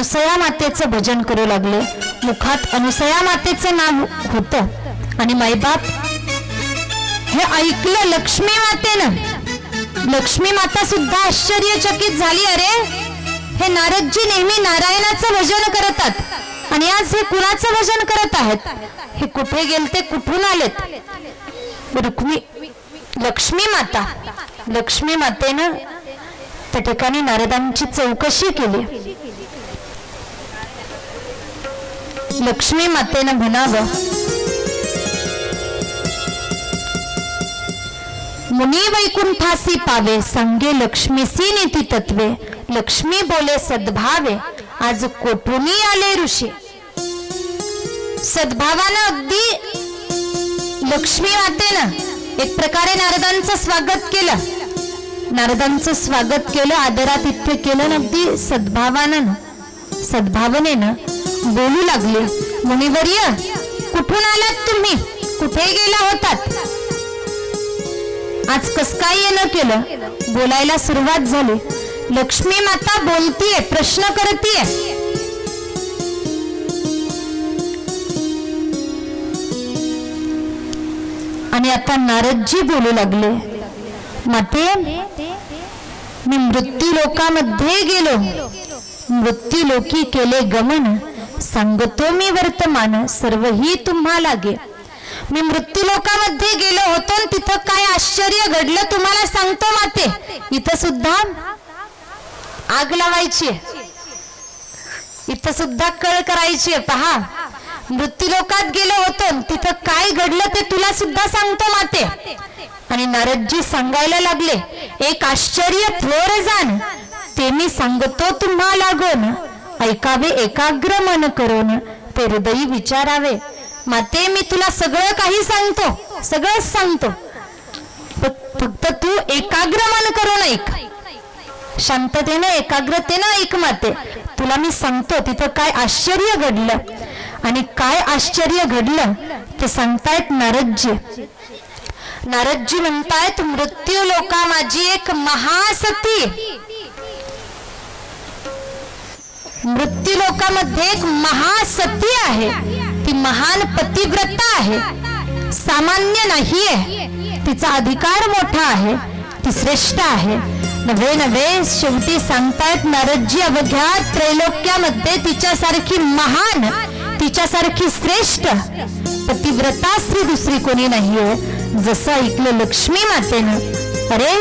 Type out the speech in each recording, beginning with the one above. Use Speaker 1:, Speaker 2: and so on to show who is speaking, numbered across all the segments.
Speaker 1: अनुसया मातेचं भजन करू लागले। मुखात अनुसया मातेचं नाव होतं आणि मायबाप हे ऐकलं लक्ष्मी मातेनं। लक्ष्मी माता सुद्धा आश्चर्यचकित झाली, अरे हे नारदजी नेहमी नारायणाचं भजन करतात आणि आज हे कुणाचं भजन करत आहेत? हे कुठे गेलते, कुठून आलेत? लक्ष्मी मातेनं त्या ठिकाणी नारदांची चौकशी केली। लक्ष्मी मातेनं म्हणावं, मुनी वैकुंठासी पावे, संगे लक्ष्मीसी नीती तत्वे। लक्ष्मी बोले सद्भावे, आज कोठूनी आले ऋषी। सद्भावानं अगदी लक्ष्मी मातेनं एक प्रकारे नारदांचं स्वागत केलं, आदरातिथ्य केलं, अगदी सद्भावनेनं बोलू लागले, मुनिवर्य कुठून आलात तुम्ही? कुठे गेला होतात? आज कस काय येणं केलं? बोलायला सुरुवात झाली। लक्ष्मी माता बोलतीये, प्रश्न करतीये। आणि आता नारदजी बोलू लागले, माते मी मृत्यू लोकामध्ये गेलो, मृत्यू लोकी केले गमन, सांगतो मी वर्तमान सर्वही तुम्हा लागे। मी मृत्यू लोकामध्ये गेलो होतो, तिथं काय आश्चर्य घडलं तुम्हाला सांगतो माते। इथं सुद्धा आग लावायची, इथं सुद्धा कळ करायची। पहा, मृत्यू लोकात गेलो होतो, तिथं काय घडलं ते तुला सुद्धा सांगतो माते। आणि नारदजी सांगायला लागले, एक आश्चर्य थोर जाण, ते मी सांगतो तुम्हा लागून, ऐकावे एकाग्र मन करून, ते हृदयी विचारावे। माते मी तुला सगळं काही सांगतो, सगळंच सांगतो, फक्त तू एकाग्र मन करून ऐक, शांततेनं एकाग्रतेनं ऐक माते। तुला मी सांगतो तिथं काय आश्चर्य घडलं, आणि काय आश्चर्य घडलं ते सांगतायत नारदजी। नारदजी म्हणतायत, मृत्यू लोका माझी एक महासती, मृत्यू लोकामध्ये एक महासती आहे, ती महान पतिव्रता आहे, सामान्य नाहीये, तिचा अधिकार मोठा आहे, ती श्रेष्ठ आहे। नवे शेवटी सांगतायत नारदजी, अवघ्या त्रैलोक्यामध्ये तिच्यासारखी महान, तिच्यासारखी श्रेष्ठ पतिव्रता स्त्री दुसरी कोणी नाहीये। जसं ऐकलं लक्ष्मी मातेनं, अरे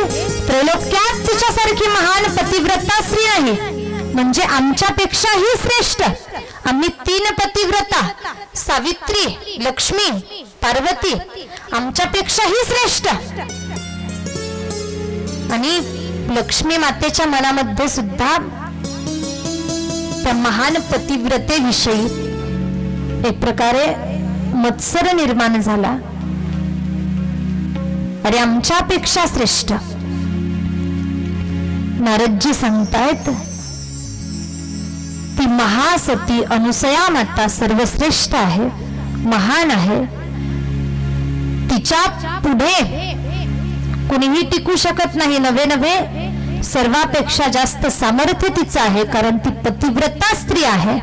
Speaker 1: त्रैलोक्यात तिच्यासारखी महान पतिव्रता स्त्री नाही, म्हणजे आमच्यापेक्षाही श्रेष्ठ। आम्ही 3 पतिव्रता, सावित्री, लक्ष्मी, पार्वती, आमच्यापेक्षाही श्रेष्ठ। आणि लक्ष्मी मातेच्या मनामध्ये सुद्धा त्या महान पतिव्रतेविषयी एक प्रकारे मत्सर निर्माण झाला, अरे आमच्यापेक्षा श्रेष्ठ। नारदजी सांगतायत, ती महासती अनुसया माता सर्वश्रेष्ठ आहे, महान आहे, तिच्या पुढे कुणीही टिकू शकत नाही। नवे सर्वापेक्षा जास्त सामर्थ्य तिचं आहे, कारण ती पतिव्रता स्त्री आहे।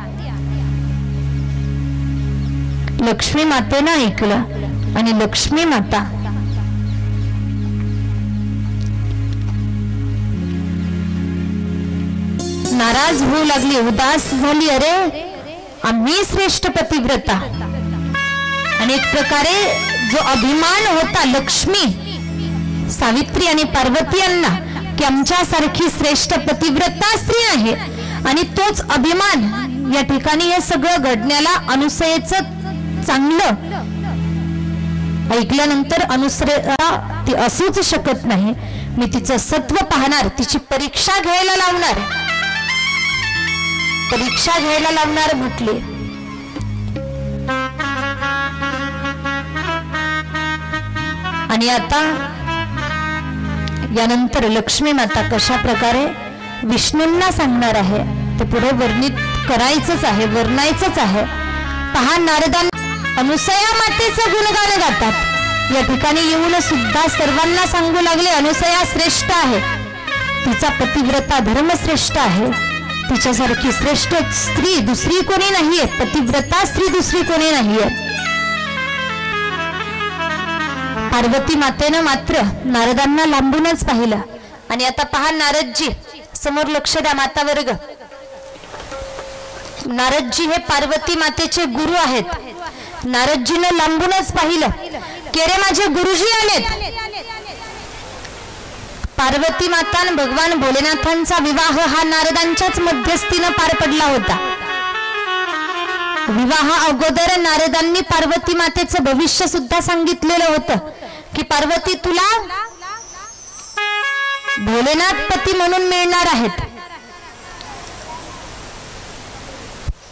Speaker 1: लक्ष्मी मातेनं ऐकलं आणि लक्ष्मी माता नाराज होऊ लागली, उदास झाली, अरे आम्ही श्रेष्ठ पतिव्रता। आणि एक प्रकारे जो अभिमान होता लक्ष्मी, सावित्री आणि पार्वती यांना की आमच्यासारखी श्रेष्ठ पतिव्रता स्त्री आहे, आणि तोच अभिमान या ठिकाणी हे सगळं घडण्याला अनुसयेचं चांगलं ऐकल्यानंतर अनुसया ती असूच शकत नाही, मी तिचं सत्व पाहणार, तिची परीक्षा घ्यायला लावणार, परीक्षा घ्यायला लावणार म्हटले। आणि आता यानंतर लक्ष्मी माता कशा प्रकारे विष्णूंना सांगणार आहे ते पुढे वर्णित करायचंच आहे, वर्णायचंच आहे। पहा, नारदांना अनुसया मातेचं गुणगान गातात, या ठिकाणी येऊन सुद्धा सर्वांना सांगू लागले अनुसया श्रेष्ठ आहे, तिचा पतिव्रता धर्म श्रेष्ठ आहे, तिच्यासारखी श्रेष्ठ स्त्री दुसरी कोणी नाहीये, पतिव्रता स्त्री दुसरी कोणी नाहीये. पार्वती मातेनं मात्र नारदांना लांबूनच पाहिलं. आणि आता पहा नारदजी समोर, लक्ष द्या माता वर्ग. नारदजी हे पार्वती मातेचे गुरु आहेत. नारदजीनं लांबूनच पाहिलं की रे माझे गुरुजी आलेत. पार्वती माता आणि भगवान भोलेनाथांचा विवाह हा नारदांच्याच मध्यस्थीनं पार पडला होता. विवाहा अगोदर नारदांनी पार्वती मातेचं भविष्य सुद्धा सांगितलेलं होतं की पार्वती तुला भोलेनाथ पती म्हणून मिळणार आहेत.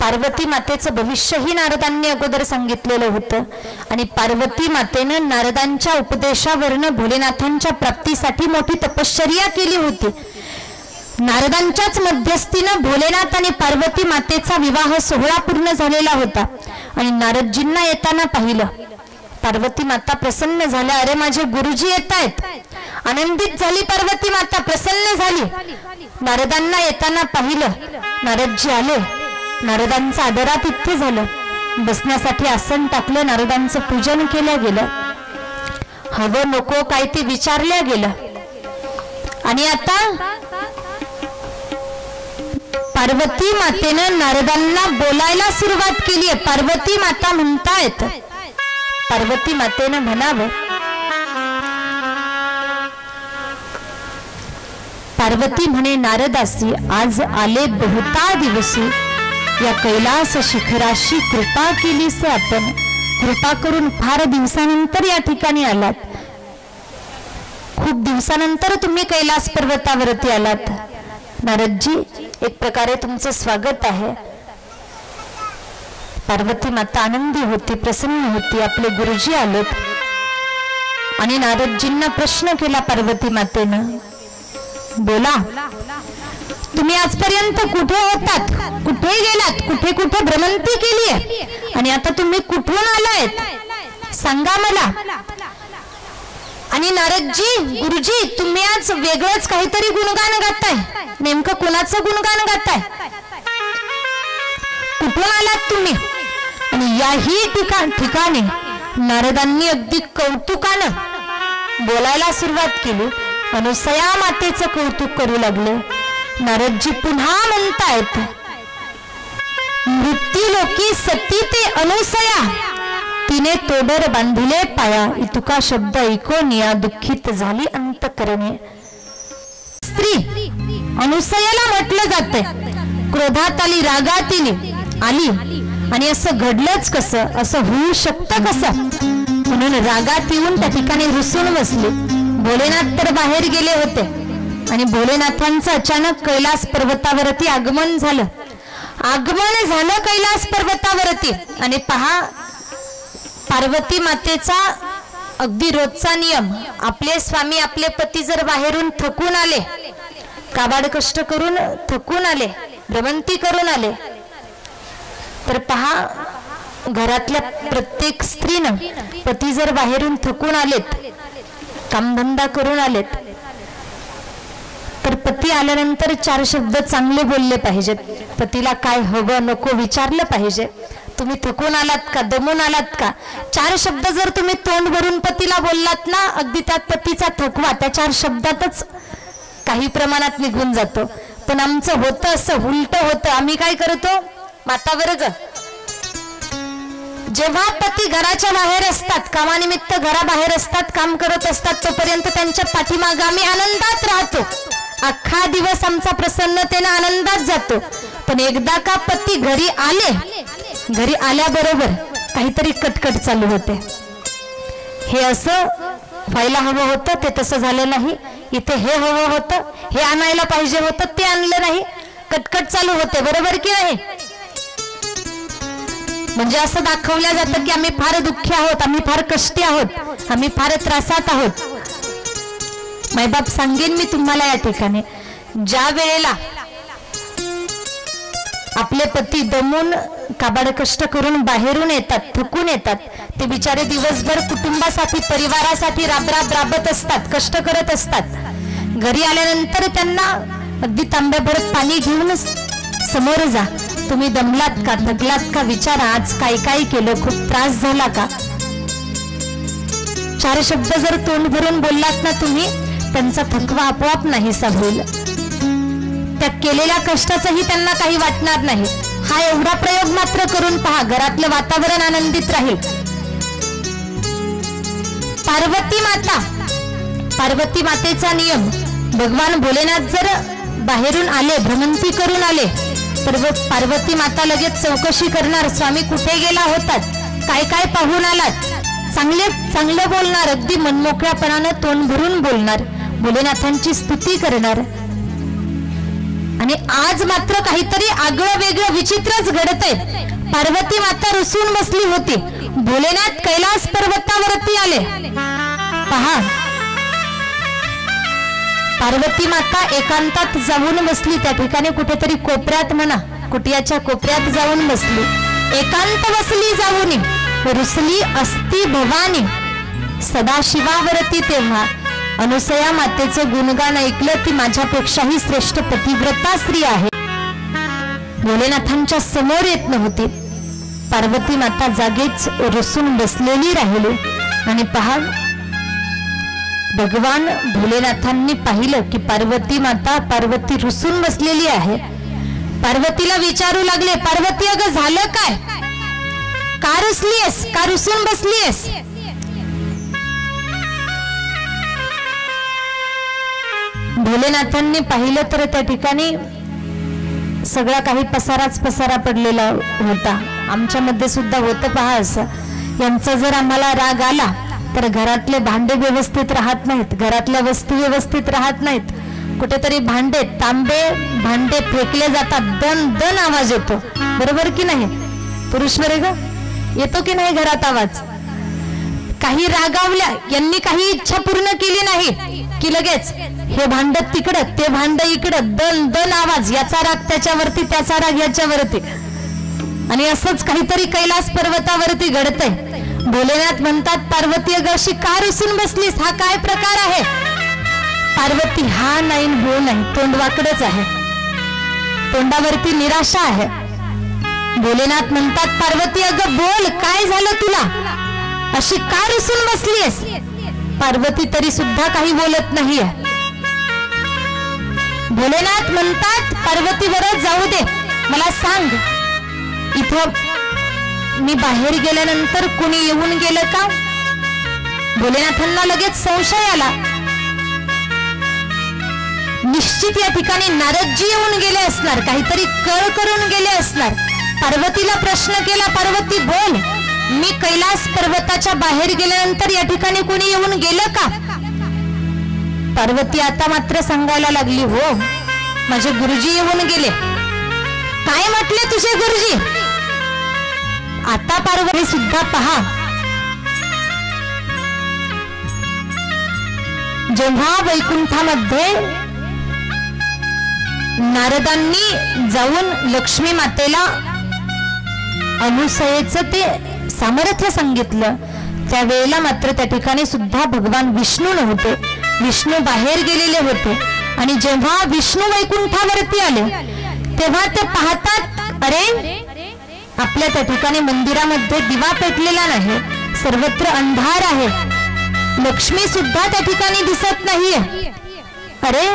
Speaker 1: पार्वती मातेचं भविष्यही नारदांनी अगोदर सांगितलेलं होतं. आणि पार्वती मातेनं नारदांच्या उपदेशावरनं भोलेनाथांच्या प्राप्तीसाठी मोठी तपश्चर्या केली होती. नारदांच्याच मध्यस्थीनं भोलेनाथ आणि पार्वती मातेचा विवाह सोहळा पूर्ण झालेला होता. आणि नारदजींना येताना पाहिलं. पार्वती माता प्रसन्न झाल्या. अरे माझे गुरुजी येत आहेत. आनंदित झाली पार्वती माता, प्रसन्न झाली. नारदांना येताना पाहिलं. नारदजी आले. नारदांचं आदरातिथ्य झालं. बसण्यासाठी आसन टाकलं. नारदांचं पूजन केलं गेलं. हवं नको काय ते विचारल्या गेलं. आणि आता पार्वती मातेनं नारदांना बोलायला सुरुवात केली आहे. पार्वती माता म्हणतायत. पार्वती मातेनं म्हणावं. पार्वती म्हणे नारदासी आज आले बहुता दिवशी, या कैलास शिखराशी कृपा केलीस आपण. कृपा करून फार दिवसानंतर या ठिकाणी आलात. खूप दिवसानंतर तुम्ही कैलास पर्वतावरती आलात. नारदजी एक प्रकारे तुमचं स्वागत आहे. पार्वती माता आनंदी होती, प्रसन्न होती. आपले गुरुजी आलेत. आणि नारदजींना प्रश्न केला पार्वती मातेनं. बोला, तुम्ही आजपर्यंत कुठे होतात, कुठे गेलात, कुठे कुठे भ्रमंती केली आहे आणि आता तुम्ही कुठून आलायत सांगा मला. आणि नारदजी, गुरुजी तुम्ही आज वेगळंच काहीतरी गुणगान गाताय. नेमकं कुणाचं गुणगान गाताय? कुठून आलात तुम्ही? आणि याही ठिकाणी नारदांनी अगदी कौतुकानं बोलायला सुरुवात केली. अनुसया मातेचं कौतुक करू लागले. नारदजी पुन्हा म्हणतायत. मृत्यूलोकी सती ते अनुसया, तिने तोडर बांधिले पाया. इतुका शब्द ऐकून या दुःखित झाली अंतकरणे. स्त्री अनुसयाला म्हटलं जाते. क्रोधात आली, रागात आली आणि असं घडलंच कसं, असं होऊ शकतं कसं, म्हणून रागात येऊन त्या ठिकाणी रुसून बसली. भोलेनाथ तर बाहेर गेले होते आणि भोलेनाथांचं अचानक कैलास पर्वतावरती आगमन झालं. कैलास पर्वतावरती. आणि पहा, पार्वती मातेचा अगदी रोजचा नियम. आपले स्वामी, आपले पती जर बाहेरून थकून आले, काबाड कष्ट करून थकून आले, भ्रमंती करून आले, तर पहा घरातल्या प्रत्येक स्त्रीनं पती जर बाहेरून थकून आलेत, कामधंदा करून आलेत, तर पती आल्यानंतर 4 शब्द चांगले बोलले पाहिजेत. पतीला काय हवं नको विचारलं पाहिजे. तुम्ही थकून आलात का, दमून आलात का, 4 शब्द जर तुम्ही तोंड भरून पतीला बोललात ना, अगदी त्यात पतीचा थकवा त्या 4 शब्दातच काही प्रमाणात निघून जातो. पण आमचं होतं असं उलट होतं. आम्ही काय करतो माता वर्ग, जेव्हा पती घराच्या बाहेर असतात, कामानिमित्त घराबाहेर असतात, काम करत असतात, तोपर्यंत त्यांच्या पाठीमागे आम्ही आनंदात राहतो. अख्खा दिवस आमचा प्रसन्नतेने आनंदात जातो. पण एकदा का पती घरी आले, घरी आल्याबरोबर काहीतरी कटकट चालू होते. हे असं व्हायला हवं होतं, ते तसं झालं नाही. इथे हे हवं होतं, हे आणायला पाहिजे होतं, ते आणलं नाही. कटकट चालू होते. बरोबर की नाही? म्हणजे असं दाखवल्या जातं की आम्ही फार दुःखी आहोत, आम्ही फार कष्टी आहोत, आम्ही फार त्रासात आहोत. मायबाप सांगेन मी तुम्हाला या ठिकाणी, ज्या वेळेला आपले पती दमून काबाड कष्ट करून बाहेरून येतात, थकून येतात, ते बिचारे दिवसभर कुटुंबासाठी, परिवारासाठी राबत असतात, कष्ट करत असतात. घरी आल्यानंतर त्यांना अगदी तांब्याभर पाणी घेऊनच समोर जा. तुम्ही दमलात का, थकलात का, विचारा. आज काय काय केलं, खूप त्रास झाला का? 4 शब्द जर तोंड भरून बोललात ना तुम्ही, त्यांचा थकवा आपोआप नाहीसा होईल. त्या केलेल्या कष्टाचंही त्यांना काही वाटणार नाही. हा एवढा प्रयोग मात्र करून पहा, घरातलं वातावरण आनंदित राहील. पार्वती मातेचा नियम, भगवान भोलेनाथ जर बाहेरून आले, भ्रमंती करून आले, तर पार्वती माता लगेच चौकशी करणार. स्वामी कुठे गेला होतात, काय काय पाहून आलात. चांगले बोलणार, अगदी मनमोकळ्यापणानं तोंड भरून बोलणार, भोलेनाथांची स्तुती करणार. आणि आज मात्र काहीतरी आगळं वेगळं विचित्रच घडतंय. पार्वती माता रुसून बसली होती, भोलेनाथ कैलास पर्वतावरती आले. पहा, पार्वती माता एकांतात जाऊन बसली. त्या ठिकाणी कुठेतरी कोपऱ्यात म्हणा, कुटियाच्या कोपऱ्यात जाऊन बसली, एकांत बसली जाऊन. रुसली असती भवानी सदाशिवावरती. तेव्हा अनुसया मातेचं गुणगान ऐकलं. ती माझ्यापेक्षाही श्रेष्ठ पतिव्रता स्त्री आहे. भोलेनाथांच्या समोर येत नव्हती. पार्वती माता जागेच रुसून बसलेली राहिली. आणि पहा, भगवान भोलेनाथांनी पाहिलं की पार्वती रुसून बसलेली आहे. पार्वतीला विचारू लागले, पार्वती अगं झालं काय, का रुसलीयस, का रुसून बसलीयस? भोलेनाथांनी पाहिलं तर त्या ठिकाणी सगळा काही पसारा पडलेला होता. आमच्यामध्ये सुद्धा होतं पहा असं. यांचा जर आम्हाला राग आला तर घरातले भांडे व्यवस्थित राहत नाहीत, घरातल्या वस्तू व्यवस्थित राहत नाहीत. कुठेतरी भांडे, तांबे भांडे फेकले जातात, दन दन आवाज येतो. बरोबर की नाही पुरुष वर्ग? येतो की नाही घरात आवाज? काही रागावल्या, यांनी काही इच्छा पूर्ण केली नाही की लगेच हे भांड तिकडं, ते भांड इकडं, दन दन आवाज. याचा राग त्याच्यावरती, त्याचा राग याच्यावरती. आणि असंच काहीतरी कैलास पर्वतावरती घडतंय. भोलेनाथ म्हणतात, पार्वती अगं अशी का रुसून बसलीस, हा काय प्रकार आहे? पार्वती हा नाही, हो नाही, तोंड वाकडच आहे, तोंडावरती निराशा आहे. भोलेनाथ म्हणतात, पार्वती अगं बोल, काय झालं तुला, अशी का रुसून बसलीस? पार्वती तरी सुद्धा काही बोलत नाहीये. भोलेनाथ म्हणतात, पार्वती बरं जाऊ दे, मला सांग, इथं मी बाहेर गेल्यानंतर कोणी येऊन गेलं का? भोलेनाथांना लगेच संशय आला. निश्चित या ठिकाणी नारदजी येऊन गेले असणार, काहीतरी कळ करून गेले असणार. पार्वतीला प्रश्न केला, पार्वती बोल, मी कैलास पर्वताच्या बाहेर गेल्यानंतर या ठिकाणी कोणी येऊन गेलं का? पार्वती आता मात्र सांगायला लागली, हो माझे गुरुजी येऊन गेले. काय म्हटले तुझे गुरुजी? आता पार्वती सुद्धा पहा, जेव्हा वैकुंठामध्ये नारदांनी जाऊन लक्ष्मी मातेला अनुसयेचं ते सामर्थ्य सांगितलं, त्यावेळेला मात्र त्या ठिकाणी सुद्धा भगवान विष्णू नव्हते, विष्णू बाहेर गेलेले होते. आणि जेव्हा विष्णू वैकुंठावरती आले तेव्हा ते पाहतात, अरे आपल्या त्या ठिकाणी मंदिरामध्ये दिवा पेटलेला नाही, सर्वत्र अंधार आहे, लक्ष्मी सुद्धा त्या ठिकाणी दिसत नाहीये. अरे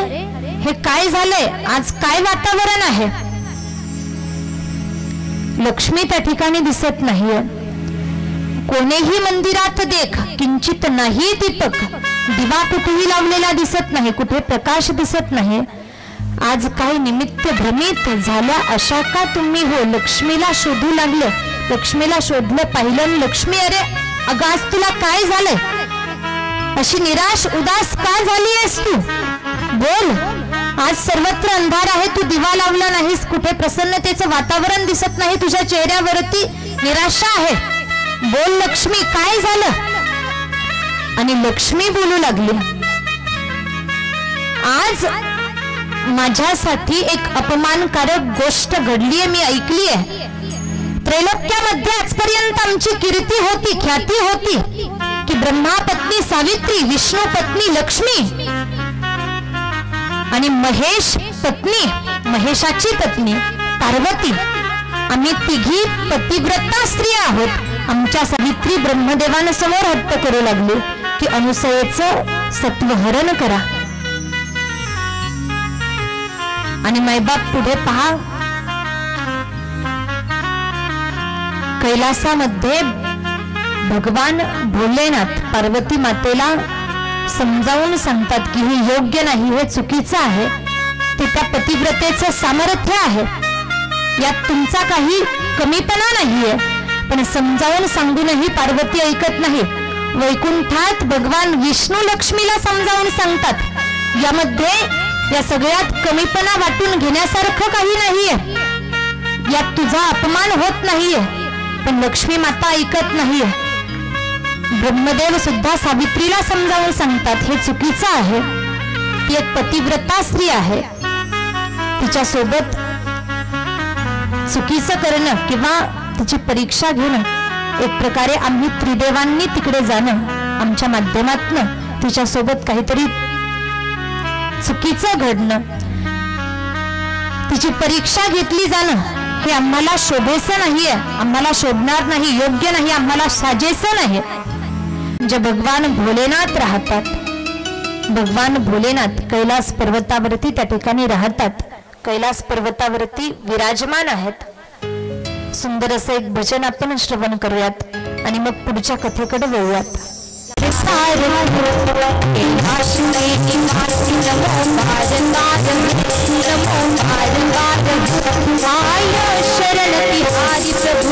Speaker 1: हे काय झालंय, आज काय वातावरण आहे? लक्ष्मी त्या ठिकाणी दिसत नाहीये. कोणीही मंदिरात देख, किंचित नाही दीपक, दिवा कुठेही लावलेला दिसत नाही, कुठे प्रकाश दिसत नाही. आज काय निमित्त भ्रमित झाल्या अशा का तुम्ही हो? लक्ष्मीला शोधू लागले, लक्ष्मीला शोधलं, पाहिलं, लक्ष्मी अरे अगं आज तुला काय झालंय, अशी निराश उदास का झाली आहेस तू? बोल, आज सर्वत्र अंधार आहे, तू दिवा लावला नाहीस, कुठे प्रसन्नतेचं वातावरण दिसत नाही, तुझ्या चेहऱ्यावरती निराशा आहे. बोल लक्ष्मी, काय झालं? आणि लक्ष्मी बोलू लागली, आज माझ्यासाठी एक अपमानकारक गोष्ट घडलीये, मी ऐकली आहे. त्रैलोक्यामध्ये आजपर्यंत आमची कीर्ती होती, ख्याती होती की ब्रह्मा पत्नी सावित्री, विष्णू पत्नी लक्ष्मी आणि महेश पत्नी, महेशाची पत्नी पार्वती आम्ही तिघी पतिव्रता स्त्रिया आहोत. आमच्या सावित्री ब्रह्मदेवांसमोर हट्ट करू लागली की अनुसयेचं सत्वहरण करा. आणि मायबाप पुढे पहा, कैलासामध्ये भगवान भोलेनाथ पार्वती मातेला समजावून सांगतात की हे योग्य नाही, हे चुकीचं आहे. ते त्या पतिव्रतेचं सामर्थ्य आहे, यात तुमचा काही कमीपणा नाहीये. पण समजावून सांगूनही पार्वती ऐकत नाही. वैकुंठात भगवान विष्णू लक्ष्मीला समजावून सांगतात, यामध्ये या सगळ्यात कमीपणा वाटून घेण्यासारखं काही नाहीये, यात तुझा अपमान होत नाहीये. पण लक्ष्मी माता ऐकत नाहीये. ब्रह्मदेव सुद्धा सावित्रीला समजावून सांगतात, हे चुकीचं आहे. ती एक पतिव्रता स्त्री आहे, तिच्यासोबत चुकीचं करणं किंवा तिची परीक्षा घेणं, एक प्रकारे आम्ही त्रिदेवांनी तिकडे जाणं, आमच्या माध्यमातनं तिच्यासोबत काहीतरी चुकीचं घडणं, तिची परीक्षा घेतली जाणं, हे आम्हाला शोभेचं नाहीये, आम्हाला शोभणार नाही, योग्य नाही, आम्हाला साजेचं नाही. जे भगवान भोलेनाथ राहतात, भगवान भोलेनाथ कैलास पर्वतावरती त्या ठिकाणी राहतात, कैलास पर्वतावरती विराजमान आहेत. सुंदर असं एक भजन आपण श्रवण करूयात आणि मग पुढच्या कथेकडे वळूयात. शरण तिहारी प्रभु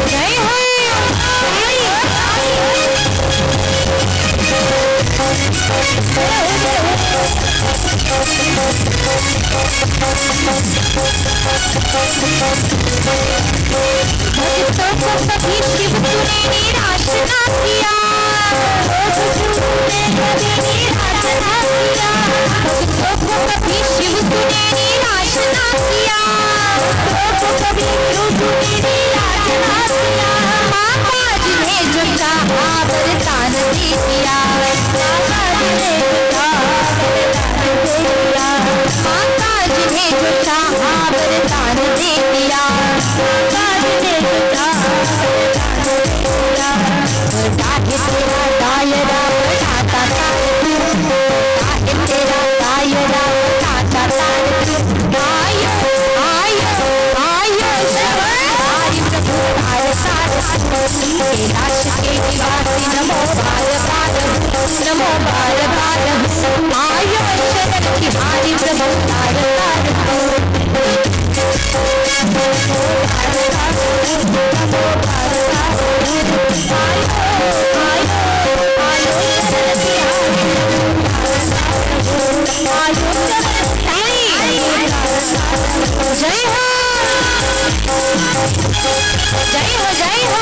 Speaker 1: जय हो. भक्तों को कभी शिव तूने निराश ना किया, भक्तों को कभी शिव तूने निराश ना किया, कभी तूने निराश ना किया। माता जिन्हें जो चाहा वरदान दे दिया, माता जिन्हें जो चाहा वरदान दे दिया, माता जिन्हें जो चाहा वरदान दे दिया, माता जिन्हें जो चाहा वरदान दे दिया। ताकि तेरा दायरा बढ़ाता ताकि तेरा दायरा बढ़ाता ताकि आयो आयो आयो हमारी प्रभु तार सार कैलाश के निवासी नमो बार बार नमो बार बार आयो शरण हमारी प्रभु तार सार जय हो जय हो जय हो।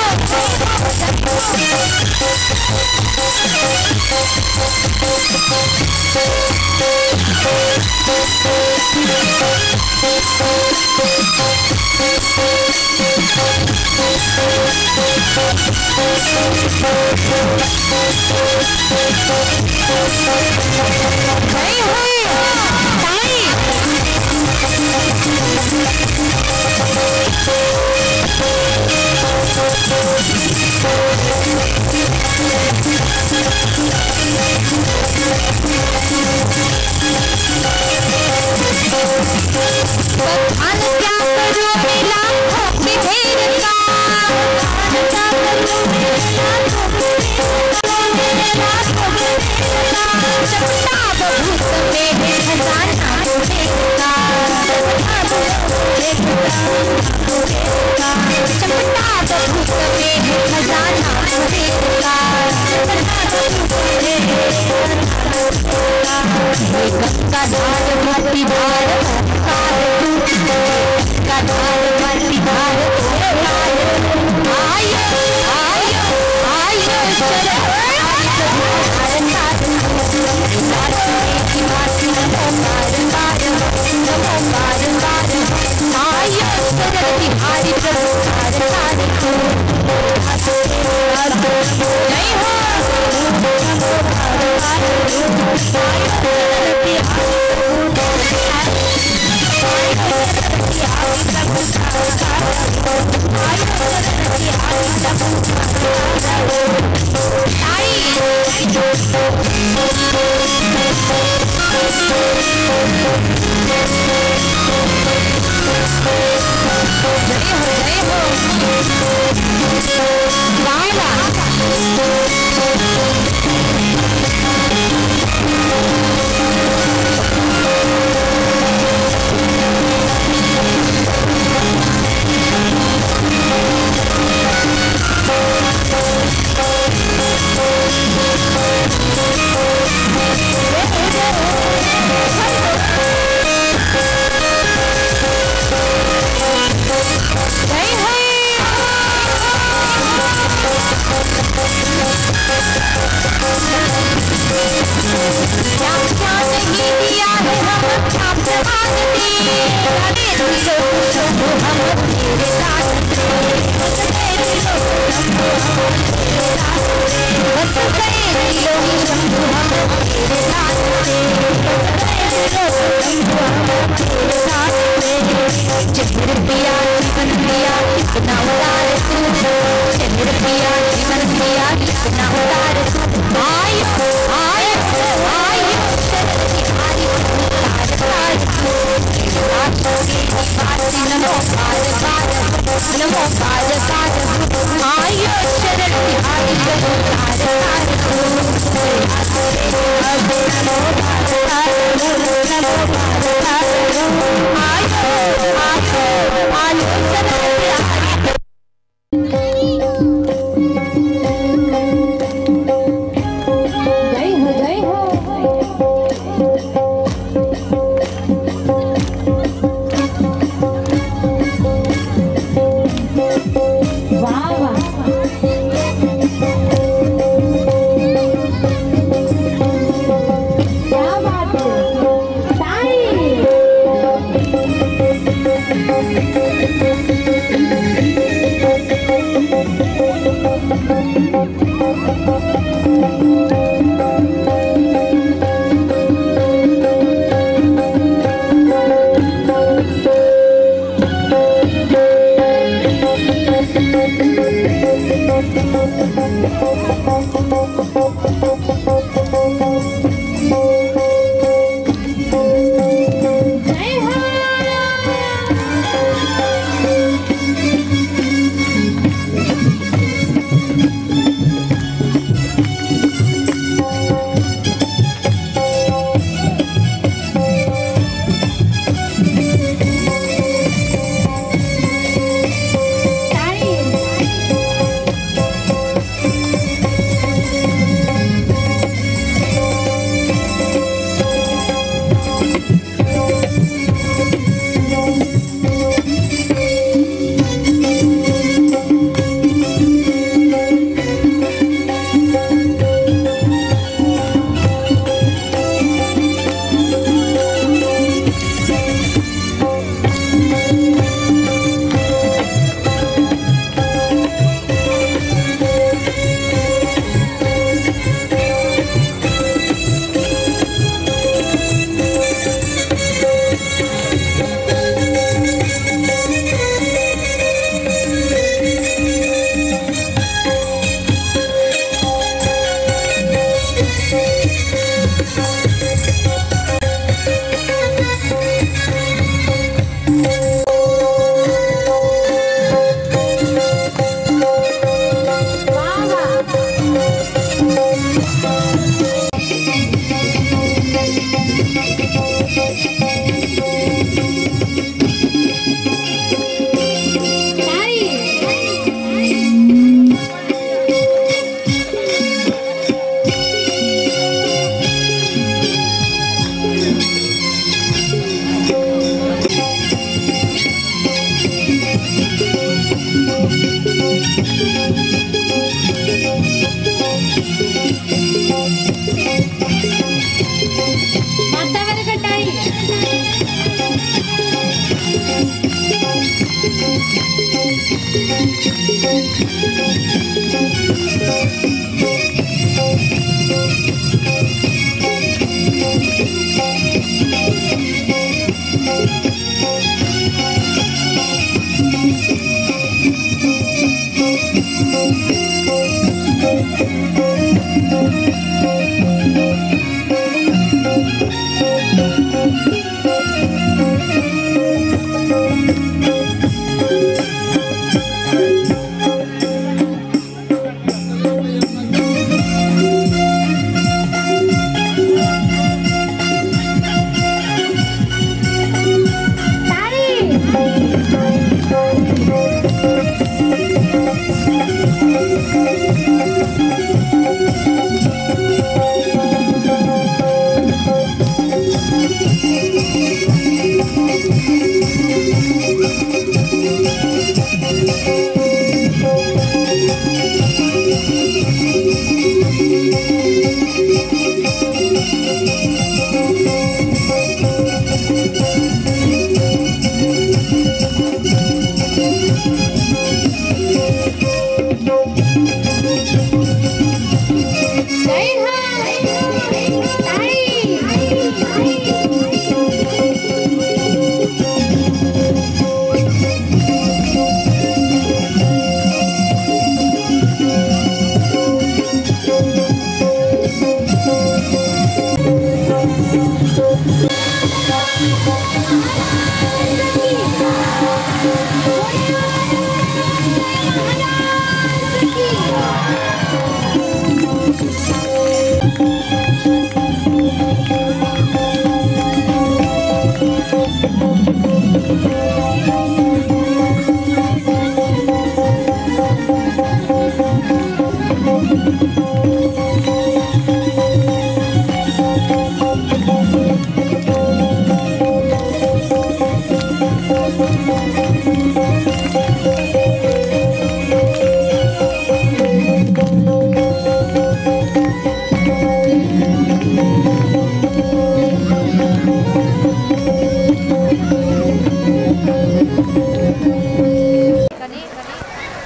Speaker 1: बखान क्या करूं मैं लाखों की भीड़ का, बखान क्या करूं मैं लाखों की भीड़ का, लाखों की भीड़ का। चपटा बहुत में खजाना देखता, चपटा बहुत में खजाना देखता, चपटा बहुत में खजाना देखता, चपटा बहुत में गंगा धार भक्ति धार धार भक्ति धार आयो आयो आयो शरण बिहारी प्रभु जय हो।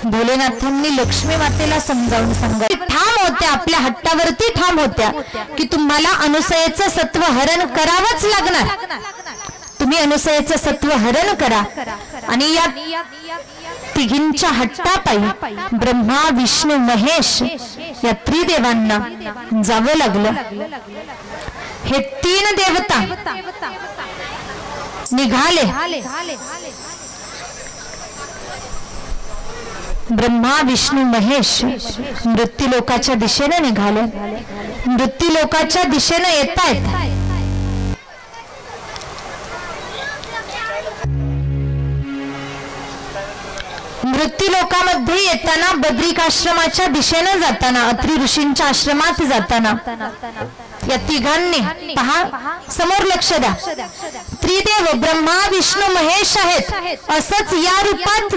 Speaker 1: भोलेनाथांनी लक्ष्मी मातेला समजावून सांगितलं, ठाम होत्या, आपल्या हट्टावरती ठाम होत्या की तुम्हाला अनुसयेचं सत्व हरण करावंच लागणार, तुम्ही अनुसयेचं सत्व हरण करा। आणि या तिघींच्या हट्टापायी ब्रह्मा विष्णू महेश या त्रिदेवांना जावं लागलं। हे तीन देवता निघाले ब्रह्मा विष्णू महेश मृत्यूलोकाच्या दिशेने निघाले। मृत्यूलोकाच्या दिशेने येतायत। मृत्यूलोकामध्ये येताना बद्रिकाश्रमाच्या दिशेने जाताना अत्रि ऋषींच्या आश्रमात जाताना या तिघांनी पहा समोर लक्ष द्या, त्रिदेव ब्रह्मा विष्णू महेश आहेत असंच या रूपात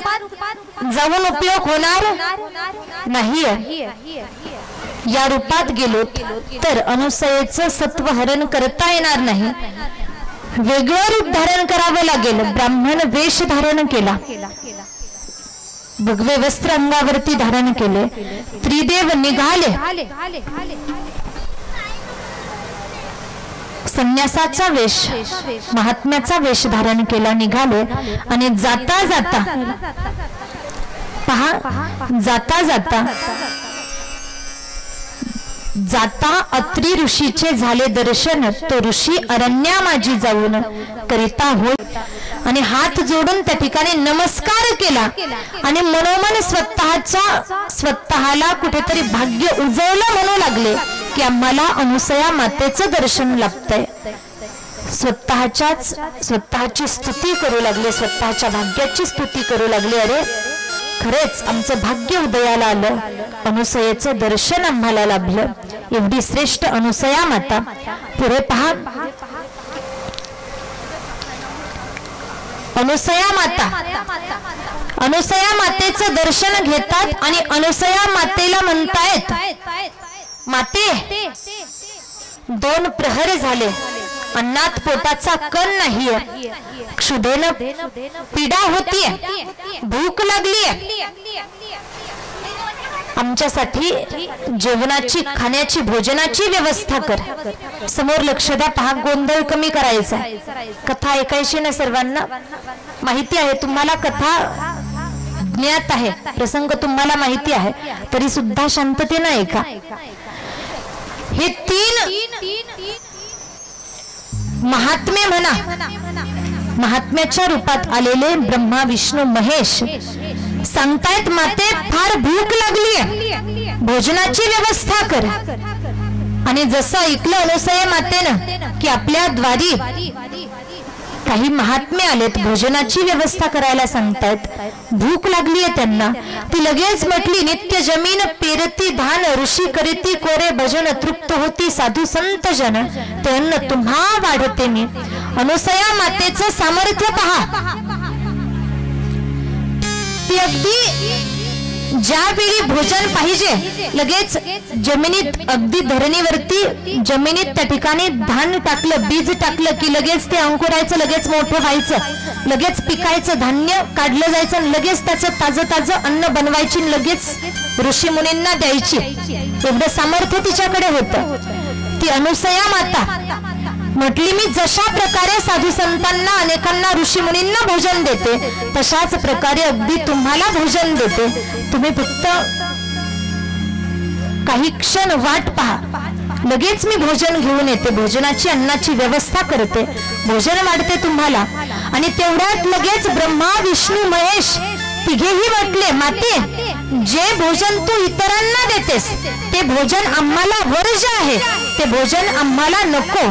Speaker 1: जाऊन उपयोग होणार नाही। या रूपात गेलो तर अनुसयेचं सत्व हरण करता येणार नाही, वेगळं रूप धारण करावं लागेल। ब्राह्मण वेश धारण केला, भगवे वस्त्र अंगावरती धारण केले, त्रिदेव निघाले, संन्यासाचा वेश महात्म्याचा वेश धारण केला, निघाले आणि जाता जाता पहा जाता जाता जाता अत्रि ऋषीचे झाले दर्शन। तो ऋषी अरण्या माझी जाऊन करिता होय आणि हात जोडून त्या ठिकाणी नमस्कार केला आणि मनोमन स्वतःला कुठेतरी भाग्य उजळलं म्हणू लागले की आम्हाला अनुसया मातेचं दर्शन लाभतंय। स्वतःची स्तुती करू लागले, स्वतःच्या भाग्याची स्तुती करू लागले। अरे खरेच आमचं भाग्य उदयाला आलं, अनुसयेचं दर्शन आम्हाला लाभलं। एवढी श्रेष्ठ अनुसया माता। पुढे पहा, अनुसया मातेचं दर्शन घेतात आणि अनुसया मातेला म्हणतायत, माते 2 प्रहर झाले, अन्नात पोटाचा कण नाहीये, क्षुधेनं पीडा होतीये, भूक लागलीये, आमच्यासाठी जेवणाची खाण्याची भोजनाची व्यवस्था कर। समोर लक्ष द्या, पहा गोंधळ कमी करायचा। कथा ऐकायची ना, सर्वांना माहिती आहे, तुम्हाला कथा ज्ञात आहे, प्रसंग तुम्हाला माहिती आहे, तरी सुद्धा शांततेने ऐका। हे 3 महात्मे म्हणा, महात्म्याच्या रूपात आलेले ब्रह्मा विष्णू महेश सांगतायत, माते फार भूक लागलीये, भोजनाची व्यवस्था कर। आणि जसं ऐकलं अनुसया मातेनं की आपल्या द्वारी काही महात्मे आलेत, भोजनाची व्यवस्था करायला सांगतायत, भूक लागलीये त्यांना, ती लगेच म्हटली, नित्य जमीन पेरती धान, ऋषी करीती कोरे भजन, तृप्त होती साधू संत जन, ते अन्न तुम्हा वाढते मी। अनुसया मातेचं सामर्थ्य पहा, ती अगदी ज्यावेळी भोजन पाहिजे लगेच जमिनीत, अगदी धरणीवरती जमिनीत त्या ठिकाणी धान टाकलं, बीज टाकलं की लगेच ते अंकुरायचं, लगेच मोठं व्हायचं, लगेच पिकायचं, धान्य काढलं जायचं, लगेच त्याचं ताजं अन्न बनवायची, लगेच ऋषी मुनींना द्यायची, एवढं सामर्थ्य तिच्याकडे होतं। ती अनुसया माता म्हटली, मी जशा प्रकारे साधू संतांना, अनेकांना, ऋषी मुनींना भोजन देते, तशाच प्रकारे अगदी तुम्हाला भोजन देते, तुम्ही फक्त काही क्षण वाट पहा, लगेच मी भोजन घेऊन येते, भोजनाची अन्नाची व्यवस्था करते, भोजन वाढते तुम्हाला। आणि तेवढ्यात लगेच ब्रह्मा विष्णू महेश तिघेही म्हटले, माते जे भोजन तू इतरांना देतेस ते भोजन आम्हाला वर्ज आहे, ते भोजन आम्हाला नको,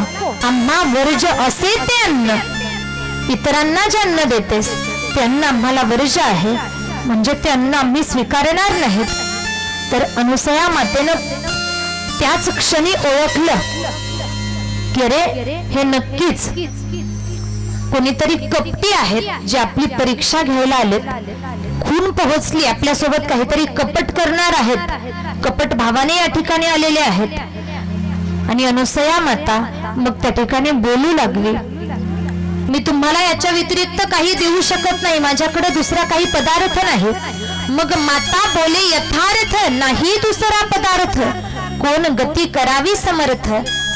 Speaker 1: आम्हा वर्ज असे ते अन्न, इतरांना जे अन्न देतेस ते अन्न आम्हाला वर्ज आहे, म्हणजे ते अन्न आम्ही स्वीकारणार नाहीत। तर अनुसया मातेनं त्याच क्षणी ओळखलं की अरे हे नक्कीच कोणीतरी कपटी आहेत, जे आपली परीक्षा घ्यायला आलेत, खून पोहोचली, आपल्या सोबत काहीतरी कपट करणार आहेत, कपट भावाने या ठिकाणी आलेले आहेत। आणि अनुसया माता मग त्या ठिकाणी बोलू लागली, मी तुम्हाला याच्या व्यतिरिक्त काही देऊ शकत नाही, माझ्याकडे दुसरा काही पदार्थ नाही। मग माता बोले, यथार्थ नाही दुसरा पदार्थ, कोण गती करावी समर्थ,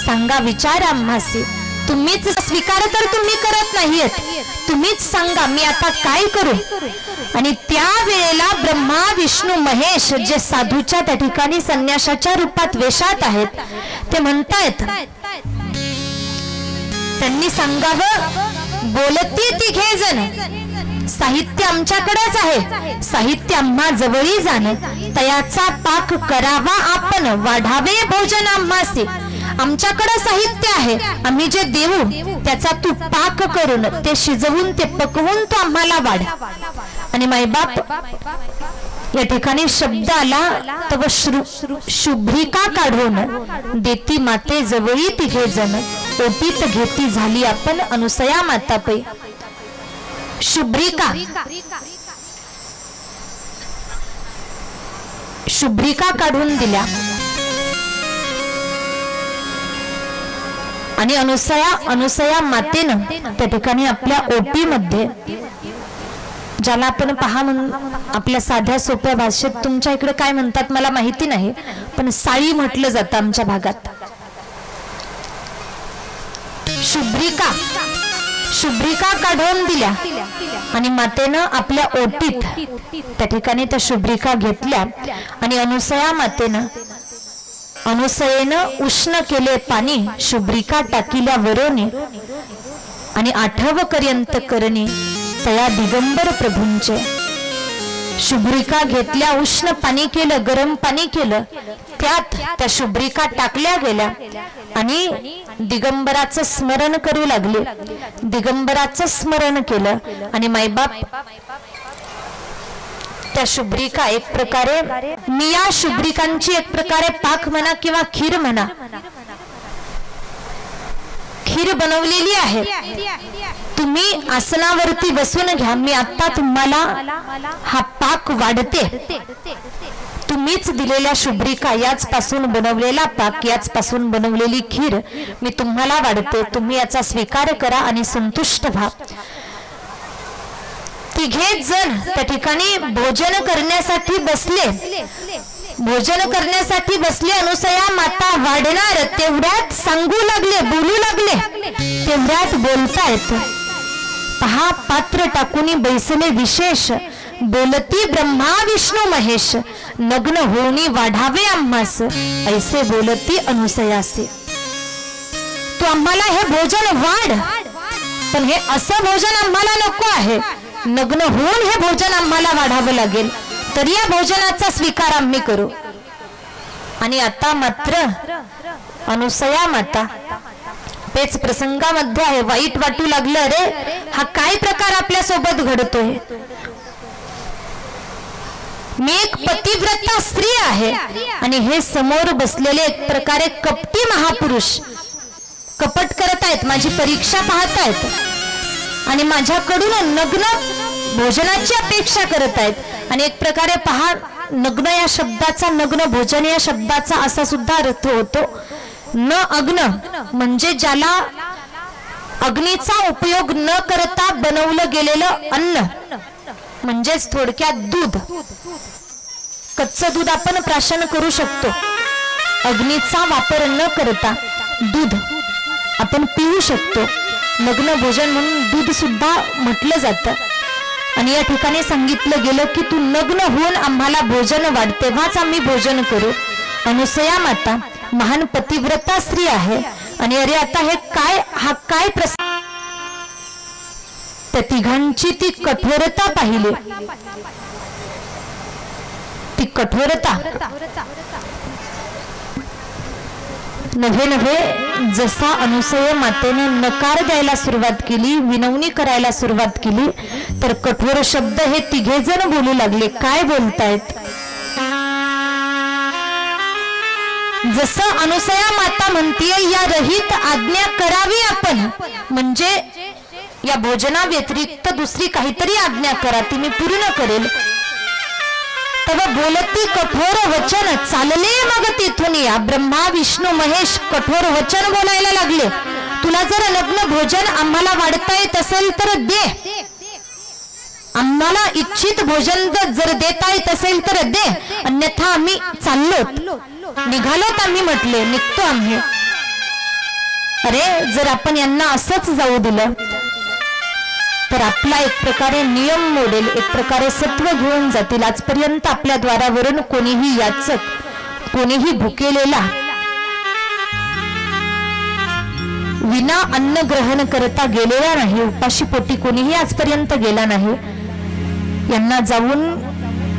Speaker 1: सांगा विचार आम्हासी, तुम्हीच स्वीकार तर तुम्ही करत नाहीत, तुम्हीच सांगा मी आता काय करू. आणि त्या वेळेला ब्रह्मा विष्णू महेश जे साधूच्या त्या ठिकाणी संन्याशाच्या रूपात वेशात आहेत ते म्हणतायत, त्यांनी सांगावं बोलती तिघे जण, साहित्य आमच्याकडेच आहे, साहित्य आम्हा जवळी जाण, तयाचा पाक करावा आपण, वाढावे भोजन आम्हासी. आमच्याकडे साहित्य आहे, आम्ही जे देऊ त्याचा तू पाक करून ते शिजवून ते पकवून तू आम्हाला वाढ. आणि मायबाप या ठिकाणी शब्द आला तव शुभ्रिका काढून देती माते जवळी तिघे जण, ओटीत घेती झाली आपण अनुसया माता पै. शुभ्रिका शुभ्रिका काढून दिल्या आणि अनुसया मातेनं त्या ठिकाणी आपल्या ओटीमध्ये, ज्याला आपण पहा म्हणून आपल्या साध्या सोप्या भाषेत, तुमच्या इकडे काय म्हणतात मला माहिती नाही, पण साळी म्हटलं जातं आमच्या भागात. शुभ्रिका काढून दिल्या आणि मातेनं आपल्या ओटीत त्या ठिकाणी त्या शुभ्रिका घेतल्या आणि अनुसयेनं उष्ण केले पाणी, शुभ्रिका टाकिल्या वरोनी आणि आठव पर्यंत करणी तया दिगंबर प्रभूंचे. शुभ्रिका घेतल्या, उष्ण पाणी केलं, गरम पाणी केलं, त्यात त्या शुभ्रिका टाकल्या गेल्या आणि दिगंबराचं स्मरण करू लागले. दिगंबराचं स्मरण केलं आणि मायबाप त्या शुभ्रिका एक प्रकारे, मी या शुभ्रिकांची एक प्रकारे पाक म्हणा किंवा खीर म्हणा, खीर बनवलेली आहे. तुम्ही आसनावरती बसून घ्या, मी आता तुम्हाला हा पाक वाढते. तुम्हीच दिलेल्या शुभ्रिका, याच पासून बनवलेला पाक, याच पासून बनवलेली खीर मी तुम्हाला वाढते. तुम्ही याचा स्वीकार करा आणि संतुष्ट व्हा. तिघे जण त्या ठिकाणी भोजन करण्यासाठी बसले. अनुसया माता वाढणार तेवढ्यात सांगू लागले, बोलू लागले, तेवढ्यात बोलतायत. पहा पात्र टाकुनी बैसले विशेष, बोलती ब्रह्मा विष्णू महेश, नग्न होणी वाढावे आम्हास, ऐसे बोलती अनुसयासे. तू आम्हाला हे भोजन वाढ, पण हे असं भोजन आम्हाला नको आहे, नग्न होऊन हे भोजन आम्हाला वाढावं लागेल, तर या भोजनाचा स्वीकार आम्ही करू. आणि आता मात्र अनुसया माता तेच प्रसंगामध्ये आहे. वाईट वाटू लागलं, अरे हा काय प्रकार आपल्या सोबत घडतोय. मी एक पतिव्रता स्त्री आहे आणि हे समोर बसलेले एक प्रकारे कपटी महापुरुष कपट करत आहेत, माझी परीक्षा पाहतायत आणि माझ्याकडून नग्न भोजनाची अपेक्षा करत आहेत. आणि एक प्रकारे पहा, नग्न या शब्दाचा, नग्न भोजन या शब्दाचा असा सुद्धा अर्थ होतो, न अग्न म्हणजे ज्याला अग्नीचा उपयोग न करता बनवलं गेलेलं अन्न, म्हणजेच थोडक्यात दूध. कच्चं दूध आपण प्राशन करू शकतो, अग्नीचा वापर न करता दूध आपण पिऊ शकतो. नग्न भोजन म्हणून दूध सुद्धा म्हटलं जातं. आणि या ठिकाणी सांगितलं गेलं की तू नग्न होऊन आम्हाला भोजन वाढ, तेव्हाच आम्ही भोजन करू. अनुसया माता महान पतिव्रता स्त्री आहे आणि अरे आता हे काय, हा काय प्रसंग. त्या तिघांची ती कठोरता पाहिली, ती कठोरता नव्हे जसा अनुसया मातेने नकार द्यायला सुरुवात केली, विनवणी करायला सुरुवात केली, तर कठोर शब्द हे तिघे जण बोलू लागले. काय बोलतायत. जसं अनुसया माता म्हणतीये या रहित आज्ञा करावी आपण, म्हणजे या भोजना व्यतिरिक्त दुसरी काहीतरी आज्ञा करा, ती मी पूर्ण करेल. तेव्हा बोलती कठोर वचन चालले. मग तिथून या ब्रह्मा विष्णू महेश कठोर वचन बोलायला लागले. तुला जर नग्न भोजन आम्हाला वाढता येत असेल तर दे, आम्हाला इच्छित भोजन जर देता येत असेल तर दे, अन्यथा आम्ही चाललो, निघालोत आम्ही, म्हटले निघतो आम्ही. अरे जर आपण यांना असंच जाऊ दिलं तर आपला एक प्रकारे नियम मोडेल, एक प्रकारे सत्व घेऊन जातील। आजपर्यंत आपल्या द्वारावरून कोणीही याचक, कोणीही भुकेलेला विना अन्न ग्रहण करता गेलेला नाही, उपाशी पोटी कोणीही आजपर्यंत गेला नाही। यांना जाऊन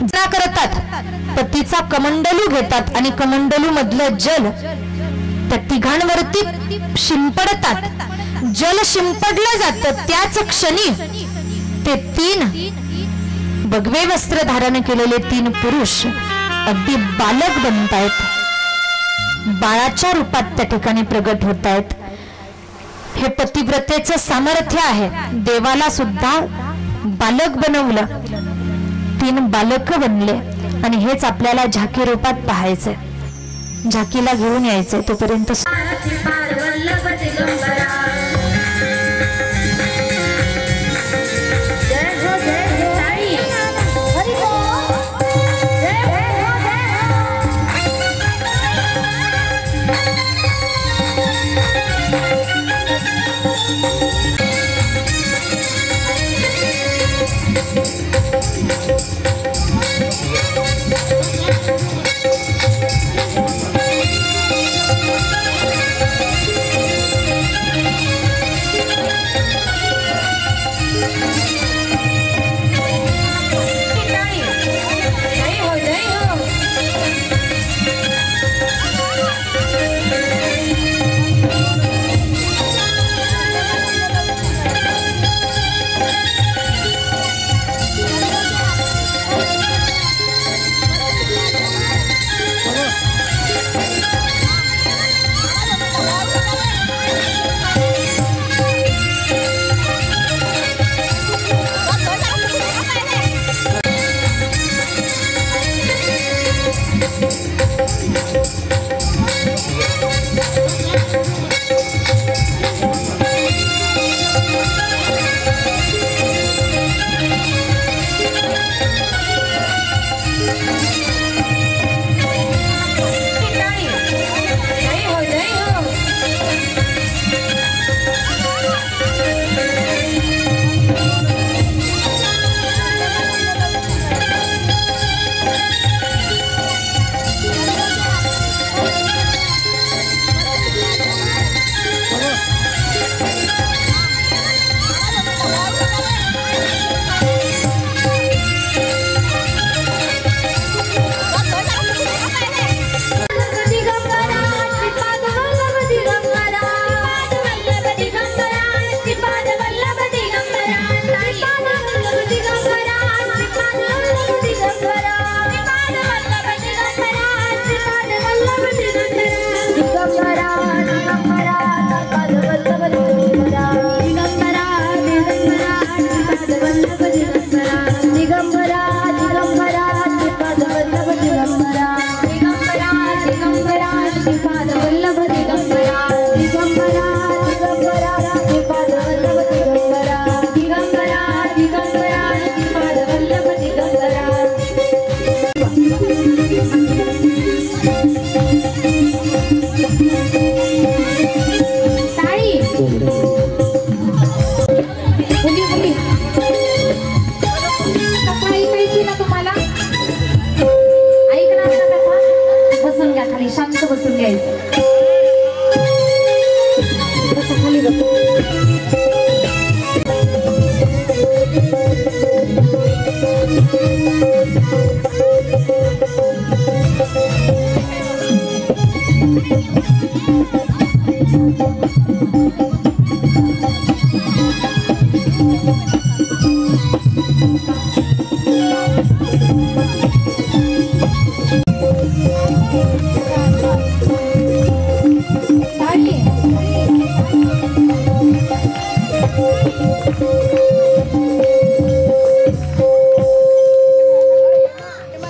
Speaker 1: जा करतात, पतीचा कमंडलू घेतात आणि कमंडलू मधलं जल त्या तिघांवरती शिंपडतात। जल शिंपडलं जातं त्याच क्षणी ते 3 भगवे वस्त्र धारण केलेले 3 पुरुष अगदी बालक बनतायत, बाळाच्या रूपात त्या ठिकाणी प्रगट होत आहेत। हे पतिव्रतेचं सामर्थ्य आहे। देवाला सुद्धा बालक बनवलं, 3 बालक बनले आणि हेच आपल्याला झाकी रूपात पाहायचंय, झाकीला घेऊन यायचंय। तोपर्यंत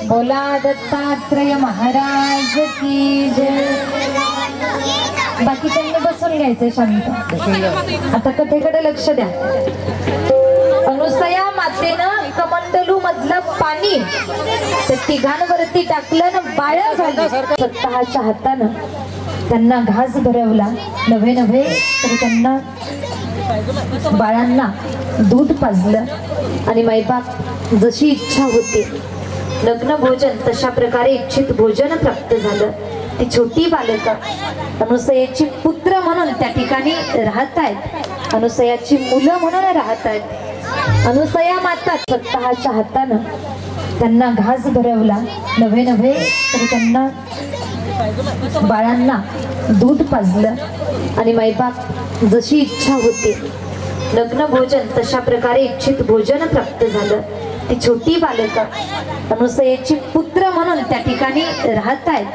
Speaker 2: बोला दत्तात्रेय महाराज की जय। बाकी त्यांनी बसून घ्यायचंय शांत। आता कथेकडे लक्ष द्या। अनुसया मातेनं कमंडलू मधलं पाणी ते तिघांवरती टाकलं ना बाळ झालं। स्वतःच्या हातानं त्यांना घास भरवला नव्हे नव्हे तर त्यांना बाळांना दूध पाजलं आणि मायबाप जशी इच्छा होती लग्न भोजन तशा प्रकारे इच्छित भोजन प्राप्त झालं। ती छोटी बालकं अनुसयाची पुत्र म्हणून त्या ठिकाणी राहत आहेत, अनुसयाची मुलं म्हणून राहत आहेत। अनुसया माता स्वतःच्या हातानं त्यांना घास भरवला नव्हे नव्हे तर त्यांना बाळांना दूध पाजलं आणि मायबाप जशी इच्छा होती लग्न भोजन तशा प्रकारे इच्छित भोजन प्राप्त झालं। ती छोटी बालकं अनुसयाची पुत्र म्हणून त्या ठिकाणी राहत आहेत,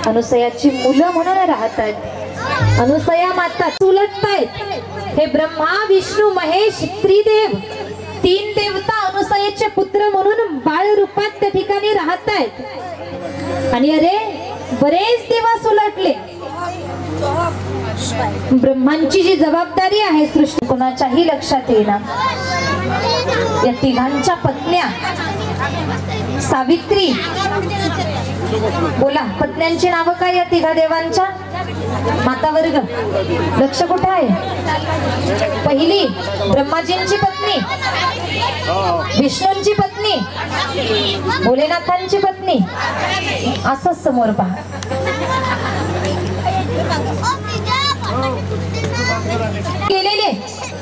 Speaker 2: अनुसयाची मुलं म्हणून राहत आहेत। अनुसया माता उलटतायत हे ब्रह्मा विष्णू महेश त्रिदेव तीन देवता अनुसयाचे पुत्र म्हणून बाळ रूपात त्या ठिकाणी राहत आहेत। आणि अरे बरेच दिवस उलटले, ब्रह्मांची जी जबाबदारी आहे सृष्टी कोणाच्याही लक्षात येणार। या तिघांच्या पत्न्या सावित्री, बोला पत्न्यांची नावं काय या तिघा देवांच्या? माता वर्ग लक्ष कुठे आहे? पहिली ब्रह्माजींची पत्नी, विष्णूंची पत्नी, भोलेनाथांची पत्नी, असंच समोर पहा। गेलेले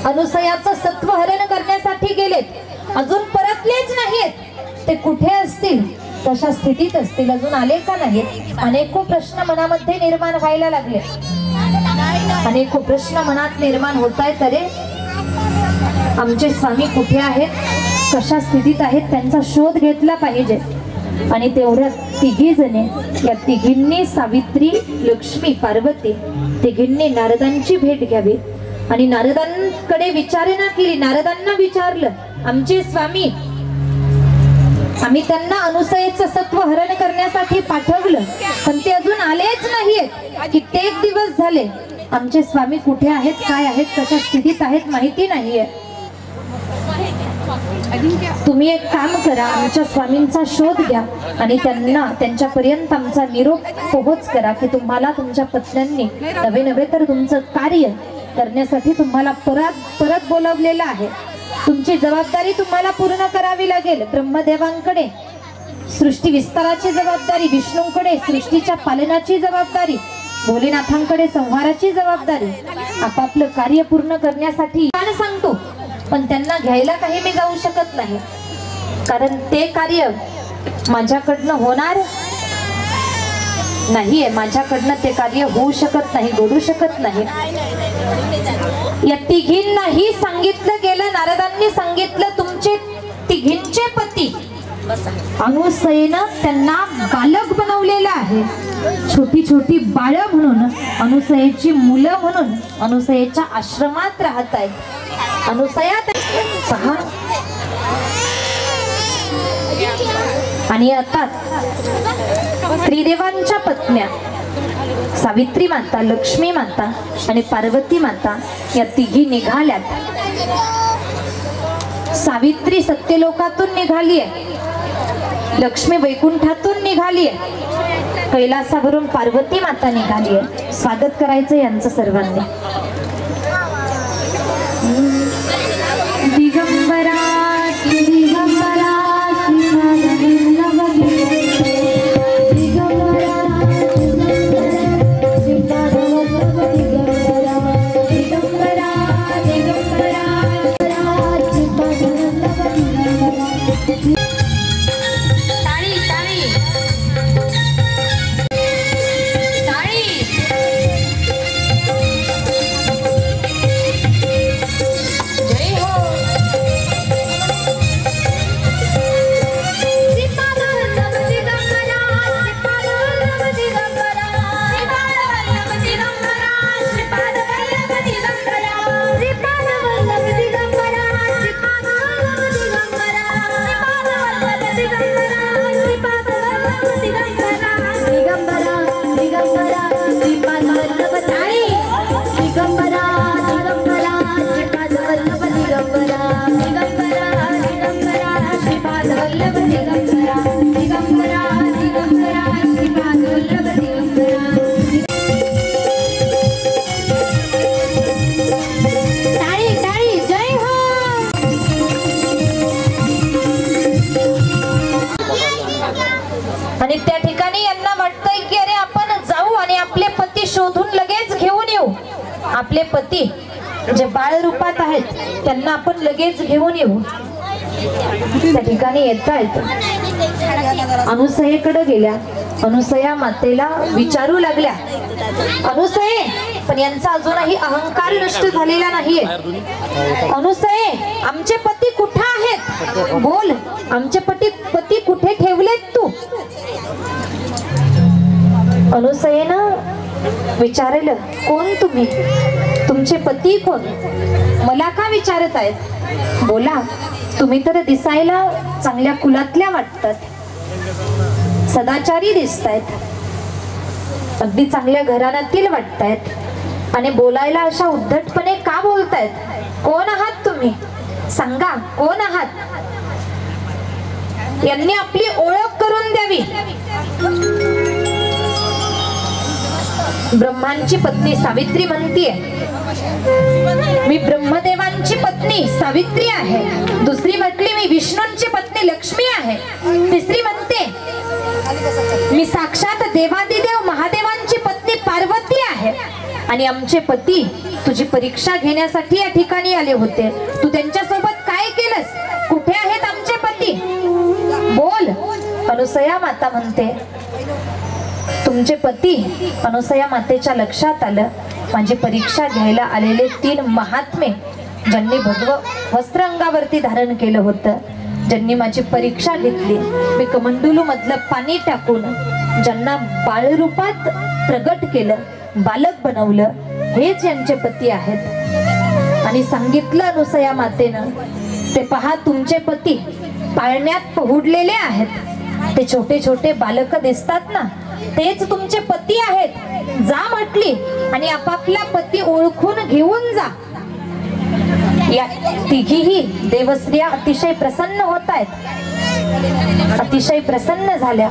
Speaker 2: अनुसयाचं सत्व हरण करण्यासाठी गेलेत, अजून परतलेच नाहीत। ते कुठे असतील, कशा स्थितीत असतील, अजून आले का नाहीत? अनेको प्रश्न मनामध्ये निर्माण व्हायला लागले, अनेको प्रश्न मनात निर्माण होत आहेत। अरे आमचे स्वामी कुठे आहेत, कशा स्थितीत आहेत, त्यांचा शोध घेतला पाहिजे। आणि तेवढ्यात तिघी जणे, या तिघींनी सावित्री लक्ष्मी पार्वती तिघींनी नारदांची भेट घ्यावी आणि नारदांकडे विचारणा केली। नारदांना विचारलं आमचे स्वामी, आम्ही त्यांना अनुसयेचं सत्व हरण करण्यासाठी पाठवलं पण ते अजून आलेच नाहीत, कित्येक दिवस झाले, आमचे स्वामी कुठे आहेत, काय आहेत, कशा स्थितीत आहेत माहिती नाहीये। तुम्ही एक काम करा, आमच्या स्वामींचा शोध घ्या आणि त्यांना त्यांच्यापर्यंत आमचा निरोप पोहोच करा की तुम्हाला तुमच्या पत्न्यांनी नवे नवे तर तुमचं कार्य करण्यासाठी तुम्हाला परत बोलावलेलं आहे। तुमची जबाबदारी तुम्हाला पूर्ण करावी लागेल। ब्रह्मदेवांकडे सृष्टी विस्ताराची जबाबदारी, विष्णूंकडे सृष्टीच्या पालनाची जबाबदारी, भोलेनाथांकडे संहाराची जबाबदारी। आपापलं कार्य पूर्ण करण्यासाठी सांगतो पण त्यांना घ्यायला काही मी जाऊ शकत नाही, कारण ते कार्य माझ्याकडनं होणार नाहीये, माझ्याकडनं ते कार्य होऊ शकत नाही, घडू शकत नाही। या तिघींनाही सांगितलं गेलं, नारदांनी सांगितलं तुमचे तिघींचे पती अनुसयेनं त्यांना बालक बनवलेलं आहे, छोटी छोटी बाळ म्हणून, अनुसयेची मुलं म्हणून अनुसयेच्या आश्रमात राहत आहेत। अनुसया पहा, आणि आता त्रिदेवांच्या पत्न्या सावित्री माता, लक्ष्मी माता आणि पार्वती माता या तिघी निघाल्यात। सावित्री सत्यलोकातून निघालीये, लक्ष्मी वैकुंठातून निघालीये, कैलासावरून पार्वती माता निघालीये। स्वागत करायचं यांचं सर्वांनी। दिगंबरा दिगंबरा आपले पती जे बाळ रूपात आहेत त्यांना आपण लगेच घेऊन येऊ. त्या ठिकाणी येता येतं. अनुसयेकडे गेल्या. अनुसया मातेला विचारू लागल्या, अनुसये, पण यांचा अजूनही अहंकार नष्ट झालेला नाहीये. अनुसये, आमचे पती कुठे आहेत? बोल, आमचे पती कुठे ठेवलेत तू? अनुसयेनं विचारलं, कोण तुम्ही? तुमचे पती कोण? मला का विचारत आहेत? बोला, तुम्ही तर दिसायला चांगल्या कुलातल्या वाटतात, सदाचारी दिसतायत, अगदी चांगल्या घराण्यातील वाटतायत आणि बोलायला अशा उद्धटपणे का बोलतायत? कोण आहात तुम्ही? सांगा, कोण आहात? यांनी आपली ओळख करून द्यावी. ब्रह्मांची पत्नी सावित्री म्हणतीये, मी ब्रह्मदेवांची पत्नी सावित्री आहे. दुसरी म्हटली मी विष्णूंची पत्नी लक्ष्मी आहे. तिसरी म्हणते मी साक्षात देवादिदेव महादेवांची पत्नी पार्वती आहे. आणि आमचे पती तुझी परीक्षा घेण्यासाठी या ठिकाणी आले होते. तू त्यांच्यासोबत काय केलंस? कुठे आहेत आमचे पती? बोल. अनुसया माता म्हणते, तुमचे पती. अनुसया मातेच्या लक्षात आलं, माझी परीक्षा घ्यायला आलेले 3 महात्मे, ज्यांनी भगव वस्त्र अंगावरती धारण केलं होतं, ज्यांनी माझी परीक्षा घेतली, मी कमंडलू मधलं पाणी टाकून ज्यांना बाळरूपात प्रगट केलं, बालक बनवलं, हेच यांचे पती आहेत. आणि सांगितलं अनुसया मातेनं, ते पहा तुमचे पती पाळण्यात पहुडलेले आहेत. ते छोटे छोटे बालक दिसतात ना, तेच तुमचे पती आहेत. जा म्हटली आणि आपापला पती ओळखून घेऊन जा. या तिघीही देवस्त्रिया अतिशय प्रसन्न होत आहेत. अतिशय प्रसन्न झाल्या.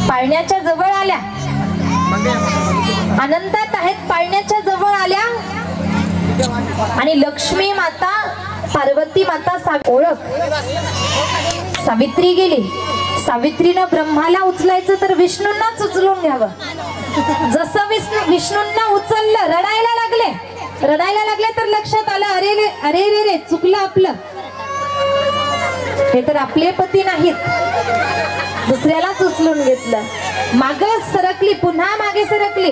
Speaker 2: पाळण्याच्या जवळ आल्या, आनंदात आहेत. पाळण्याच्या जवळ आल्या आणि लक्ष्मी माता, पार्वती माता ओळख. सावित्री गेली. सावित्रीनं ब्रह्माला उचलायचं तर विष्णूंनाच उचलून घ्यावं. जसं विष्णूंना उचललं, रडायला लागले तर लक्षात आलं, अरे रे चुकलं आपलं. हे तर आपले पती नाहीत, दुसऱ्यालाच उचलून घेतलं. माग सरकली, पुन्हा मागे सरकली.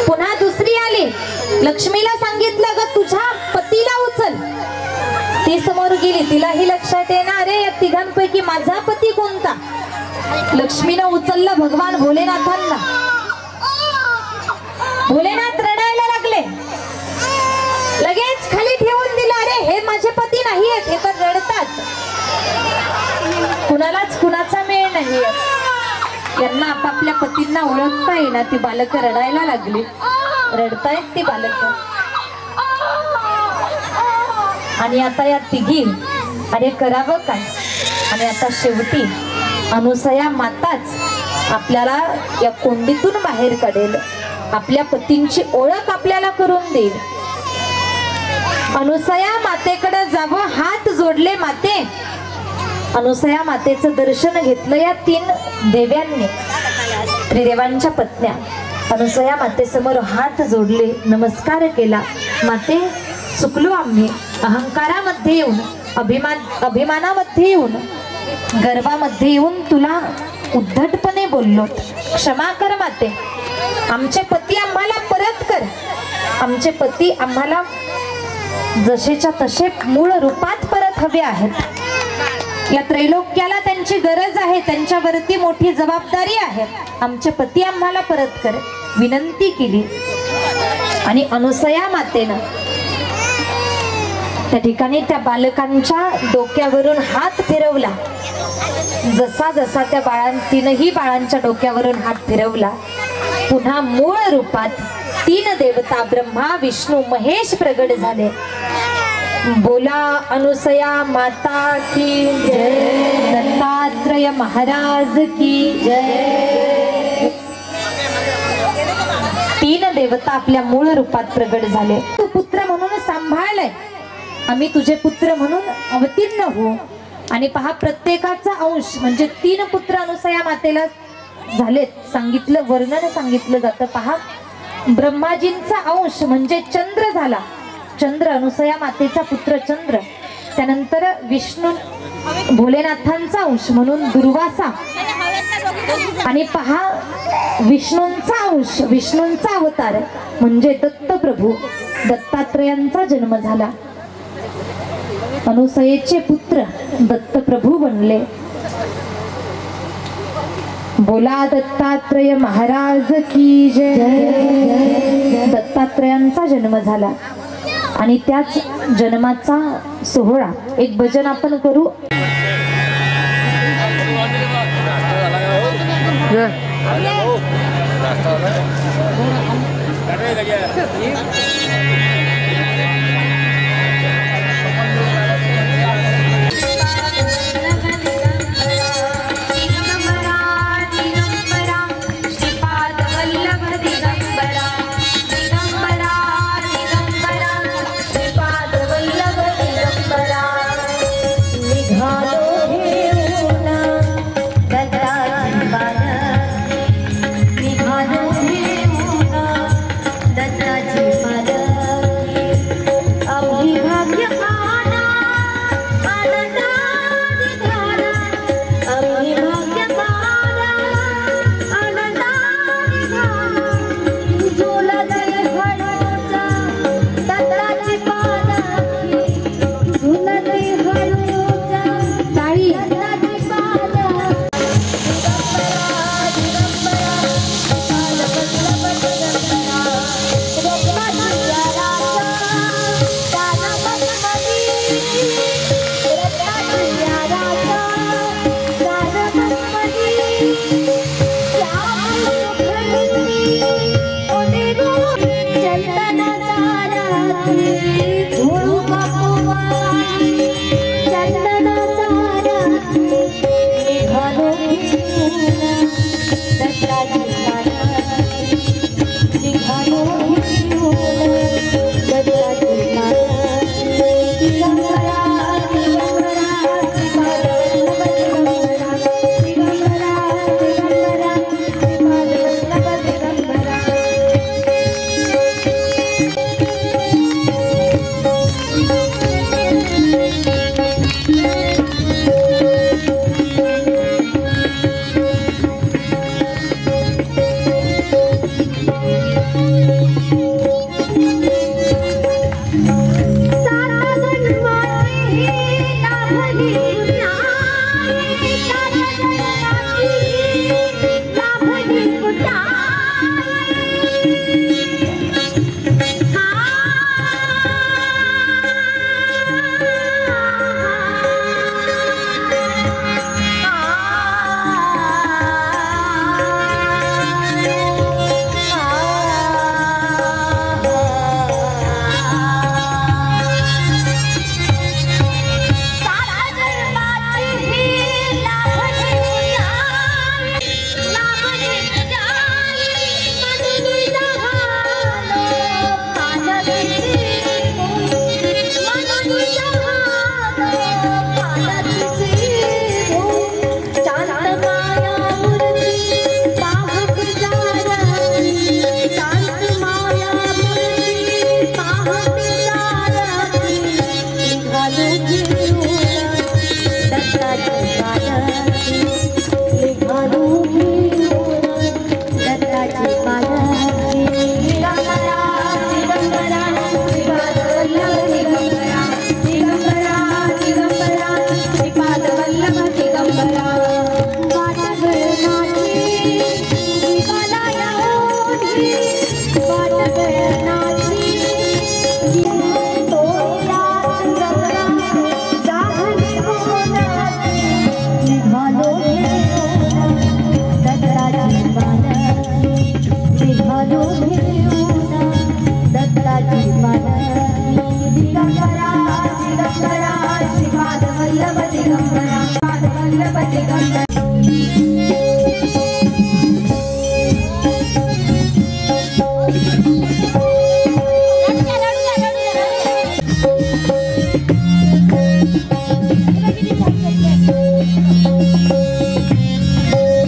Speaker 2: पुन्हा दुसरी आली. लक्ष्मीला सांगितलं, ग तुझ्या पतीला उचल. ती समोर गेली. तिलाही लक्षात येणार, अरे या तिघांपैकी माझा पती कोणता? लक्ष्मीनं उचललं भगवान भोलेनाथांना. भोलेनाथ रडायला लागले. लगेच खाली ठेवून दिला. अरे हे माझे पती नाही आहेत, हे तर रडतात. कुणालाच कुणाचा मेळ नाही. यांना आपापल्या पतींना ओळखता येईना. ती बालकं रडायला लागली. रडतायत ती बालकं. आणि आता या तिघी, अरे करावं काय? आणि आता शेवटी अनुसया माताच आपल्याला या कोंडीतून बाहेर काढेल. आपल्या पतींची ओळख आपल्याला करून देईल. अनुसया मातेकडे जावं, हात जोडले माते. अनुसया मातेचं दर्शन घेतलं या 3 देव्यांनी, त्रिदेवांच्या पत्न्या. अनुसया मातेसमोर हात जोडले, नमस्कार केला. माते, चुकलो आम्ही. अहंकारामध्ये येऊन, अभिमानामध्ये येऊन, गर्वामध्ये येऊन तुला उद्धटपणे बोललो. क्षमा कर माते. आमचे पती आम्हाला परत कर. आमचे पती आम्हाला जसेच्या तसे मूळ रूपात परत हवे आहेत. या त्रैलोक्याला त्यांची गरज आहे, त्यांच्यावरती मोठी जबाबदारी आहे. आमचे पती आम्हाला परत कर विनंती केली. आणि अनुसया मातेनं त्या ठिकाणी त्या बालकांच्या डोक्यावरून हात फिरवला. जसा जसा त्या तिनही बाळांच्या डोक्यावरून हात फिरवला, पुन्हा मूळ रूपात 3 देवता ब्रह्मा विष्णू महेश प्रगट झाले. बोला अनुसया माता की जय. दत्तात्रेय महाराज की जय. 3 देवता आपल्या मूळ रूपात प्रगट झाले. तू पुत्र म्हणून सांभाळलंय, आम्ही तुझे पुत्र म्हणून अवतीर्ण हो. आणि पहा, प्रत्येकाचा अंश म्हणजे 3 पुत्र अनुसया मातेला झालेत, सांगितलं, वर्णन सांगितलं जातं. पहा, ब्रह्माजींचा अंश म्हणजे चंद्र झाला. चंद्र, अनुसया मातेचा पुत्र चंद्र. त्यानंतर विष्णू भोलेनाथांचा अंश म्हणून दुर्वासा. आणि पहा, विष्णूंचा अंश, विष्णूंचा अवतार म्हणजे दत्तप्रभू, दत्तात्रयांचा जन्म झाला. अनुसयेचे पुत्र दत्तप्रभू बनले. बोला दत्तात्रय महाराज की जय. दत्तात्रयांचा जन्म झाला आणि त्याच जन्माचा सोहळा एक भजन आपण करू.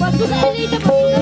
Speaker 3: बसू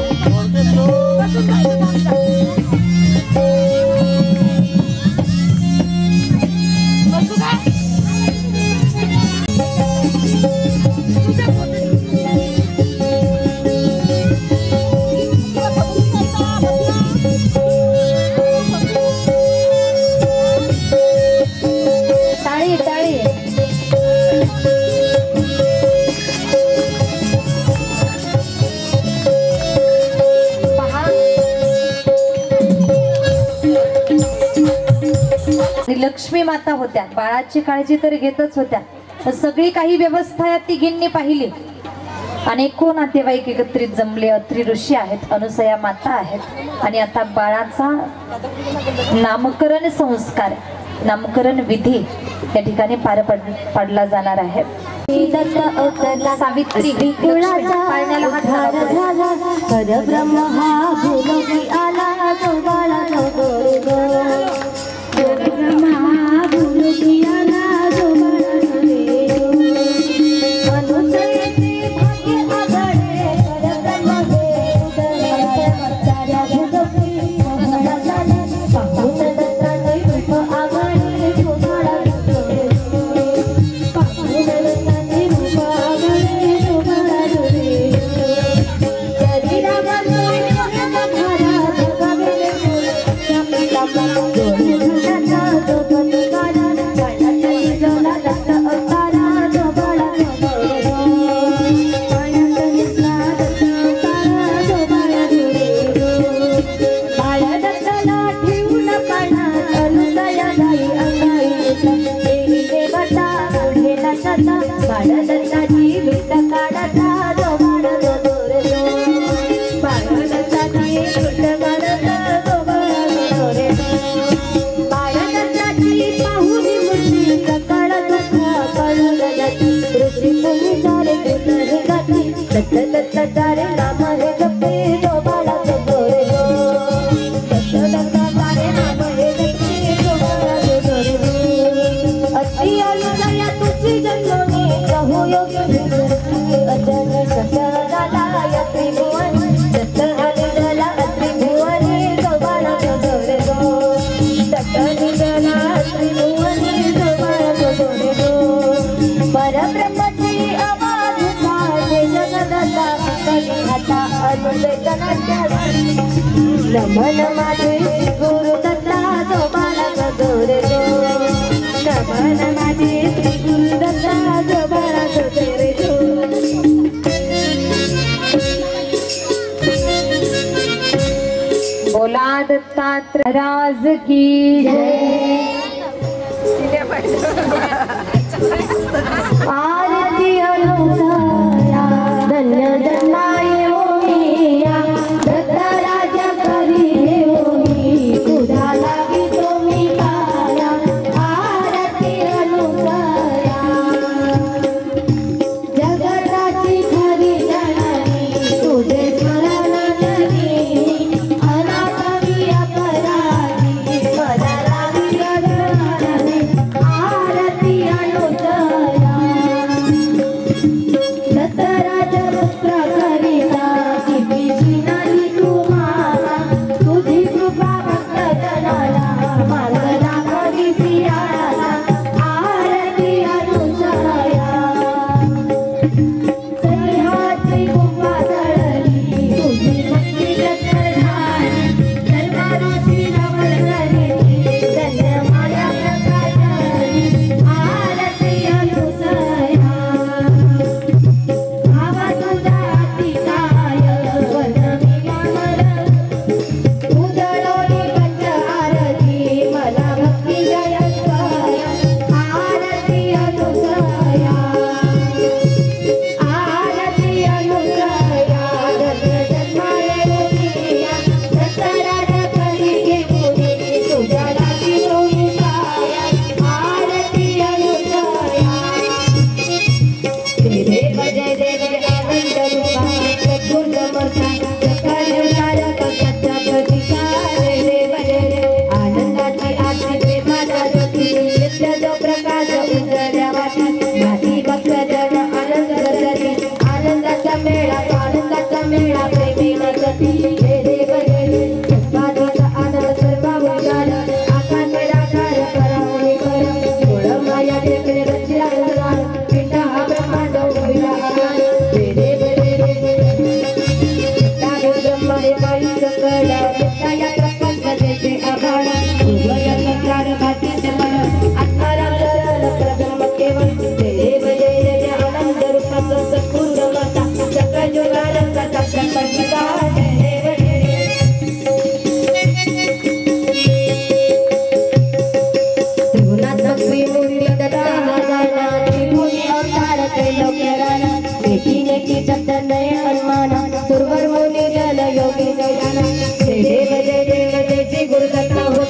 Speaker 2: आणि लक्ष्मी माता होत्या, बाळाची काळजी तर घेतच होत्या. तर सगळी काही व्यवस्था या तिघींनी पाहिली. अनेको नातेवाईक एकत्रित जमले. अत्री ऋषी आहेत, अनुसया माता आहेत आणि आता बाळाचा नामकरण संस्कार, नामकरण विधी या ठिकाणी पार पाडला जाणार आहे. सावित्री पाळण्याला हात लावा.
Speaker 3: परब्रह्म हा भूलोकी आला तो बाळा तो गोरे गो. परब्रह्म हा भूलोकी आला तो बाळा गोरे गो. अनुसयेचे भाग्य आघाडे परब्रह्म हे उदय साऱ्या भूलोकी मोहरा झाला. पाहून दत्ताचे रूप आघाडे तो बाळा गोरे गो. पाहून दत्ताचे रूप आघाडे तो बाळा गोरे गो. बाळदत्ताची भेट काढता तो बाळ गोरे गो. बाळदत्ताची भेट काढता तो बाळ गोरे गो. बाळदत्ताची पाहुणी मूर्ती सकाळ कथा कळून जाती. ऋषी मुनी सारे कुठे गाती. दत्त दत्त सारे नाम हे जपते तो बाळ गोरे गो. दत्त दत्त सारे नाम हे जपते तो बाळ गोरे गो. अति अनुदया तुझी जन्मोनी कहू योगी अजन सचराला या त्रिभुवनी. दत्त हरिजला त्रिभुवनी तो बाळा गोरे गो. दत्त हरिजला त्रिभुवनी तो बाळा गोरे गो. परब्रह्मची आवाज उठावे जगदता कधी आता अनुदेशनाच्या. नमन माझे गुरु दत्ता तो बाळा गोरे गो. नमन माझे गुरु दत्ता तो बाळा गोरे गो.
Speaker 2: बोला दत्तात्रय राज की जय.
Speaker 3: आरती अनुसया धन्य धन्याय ओमिया. दत्त राजा करी हे ओमी तुझा लागी तुम्ही पाया. आरती अनुसया जगताची खरी जननी तुझे स्मरण करी. अनाथवी अपराधी पदा लागी गगनाने. आरती अनुसया दत्त राजा पुत्र केलो केराना एकीने की शब्द नय अनुमाना सुरवर मुनी जन योगी जय देव जय देव जय श्री गुरुदत्त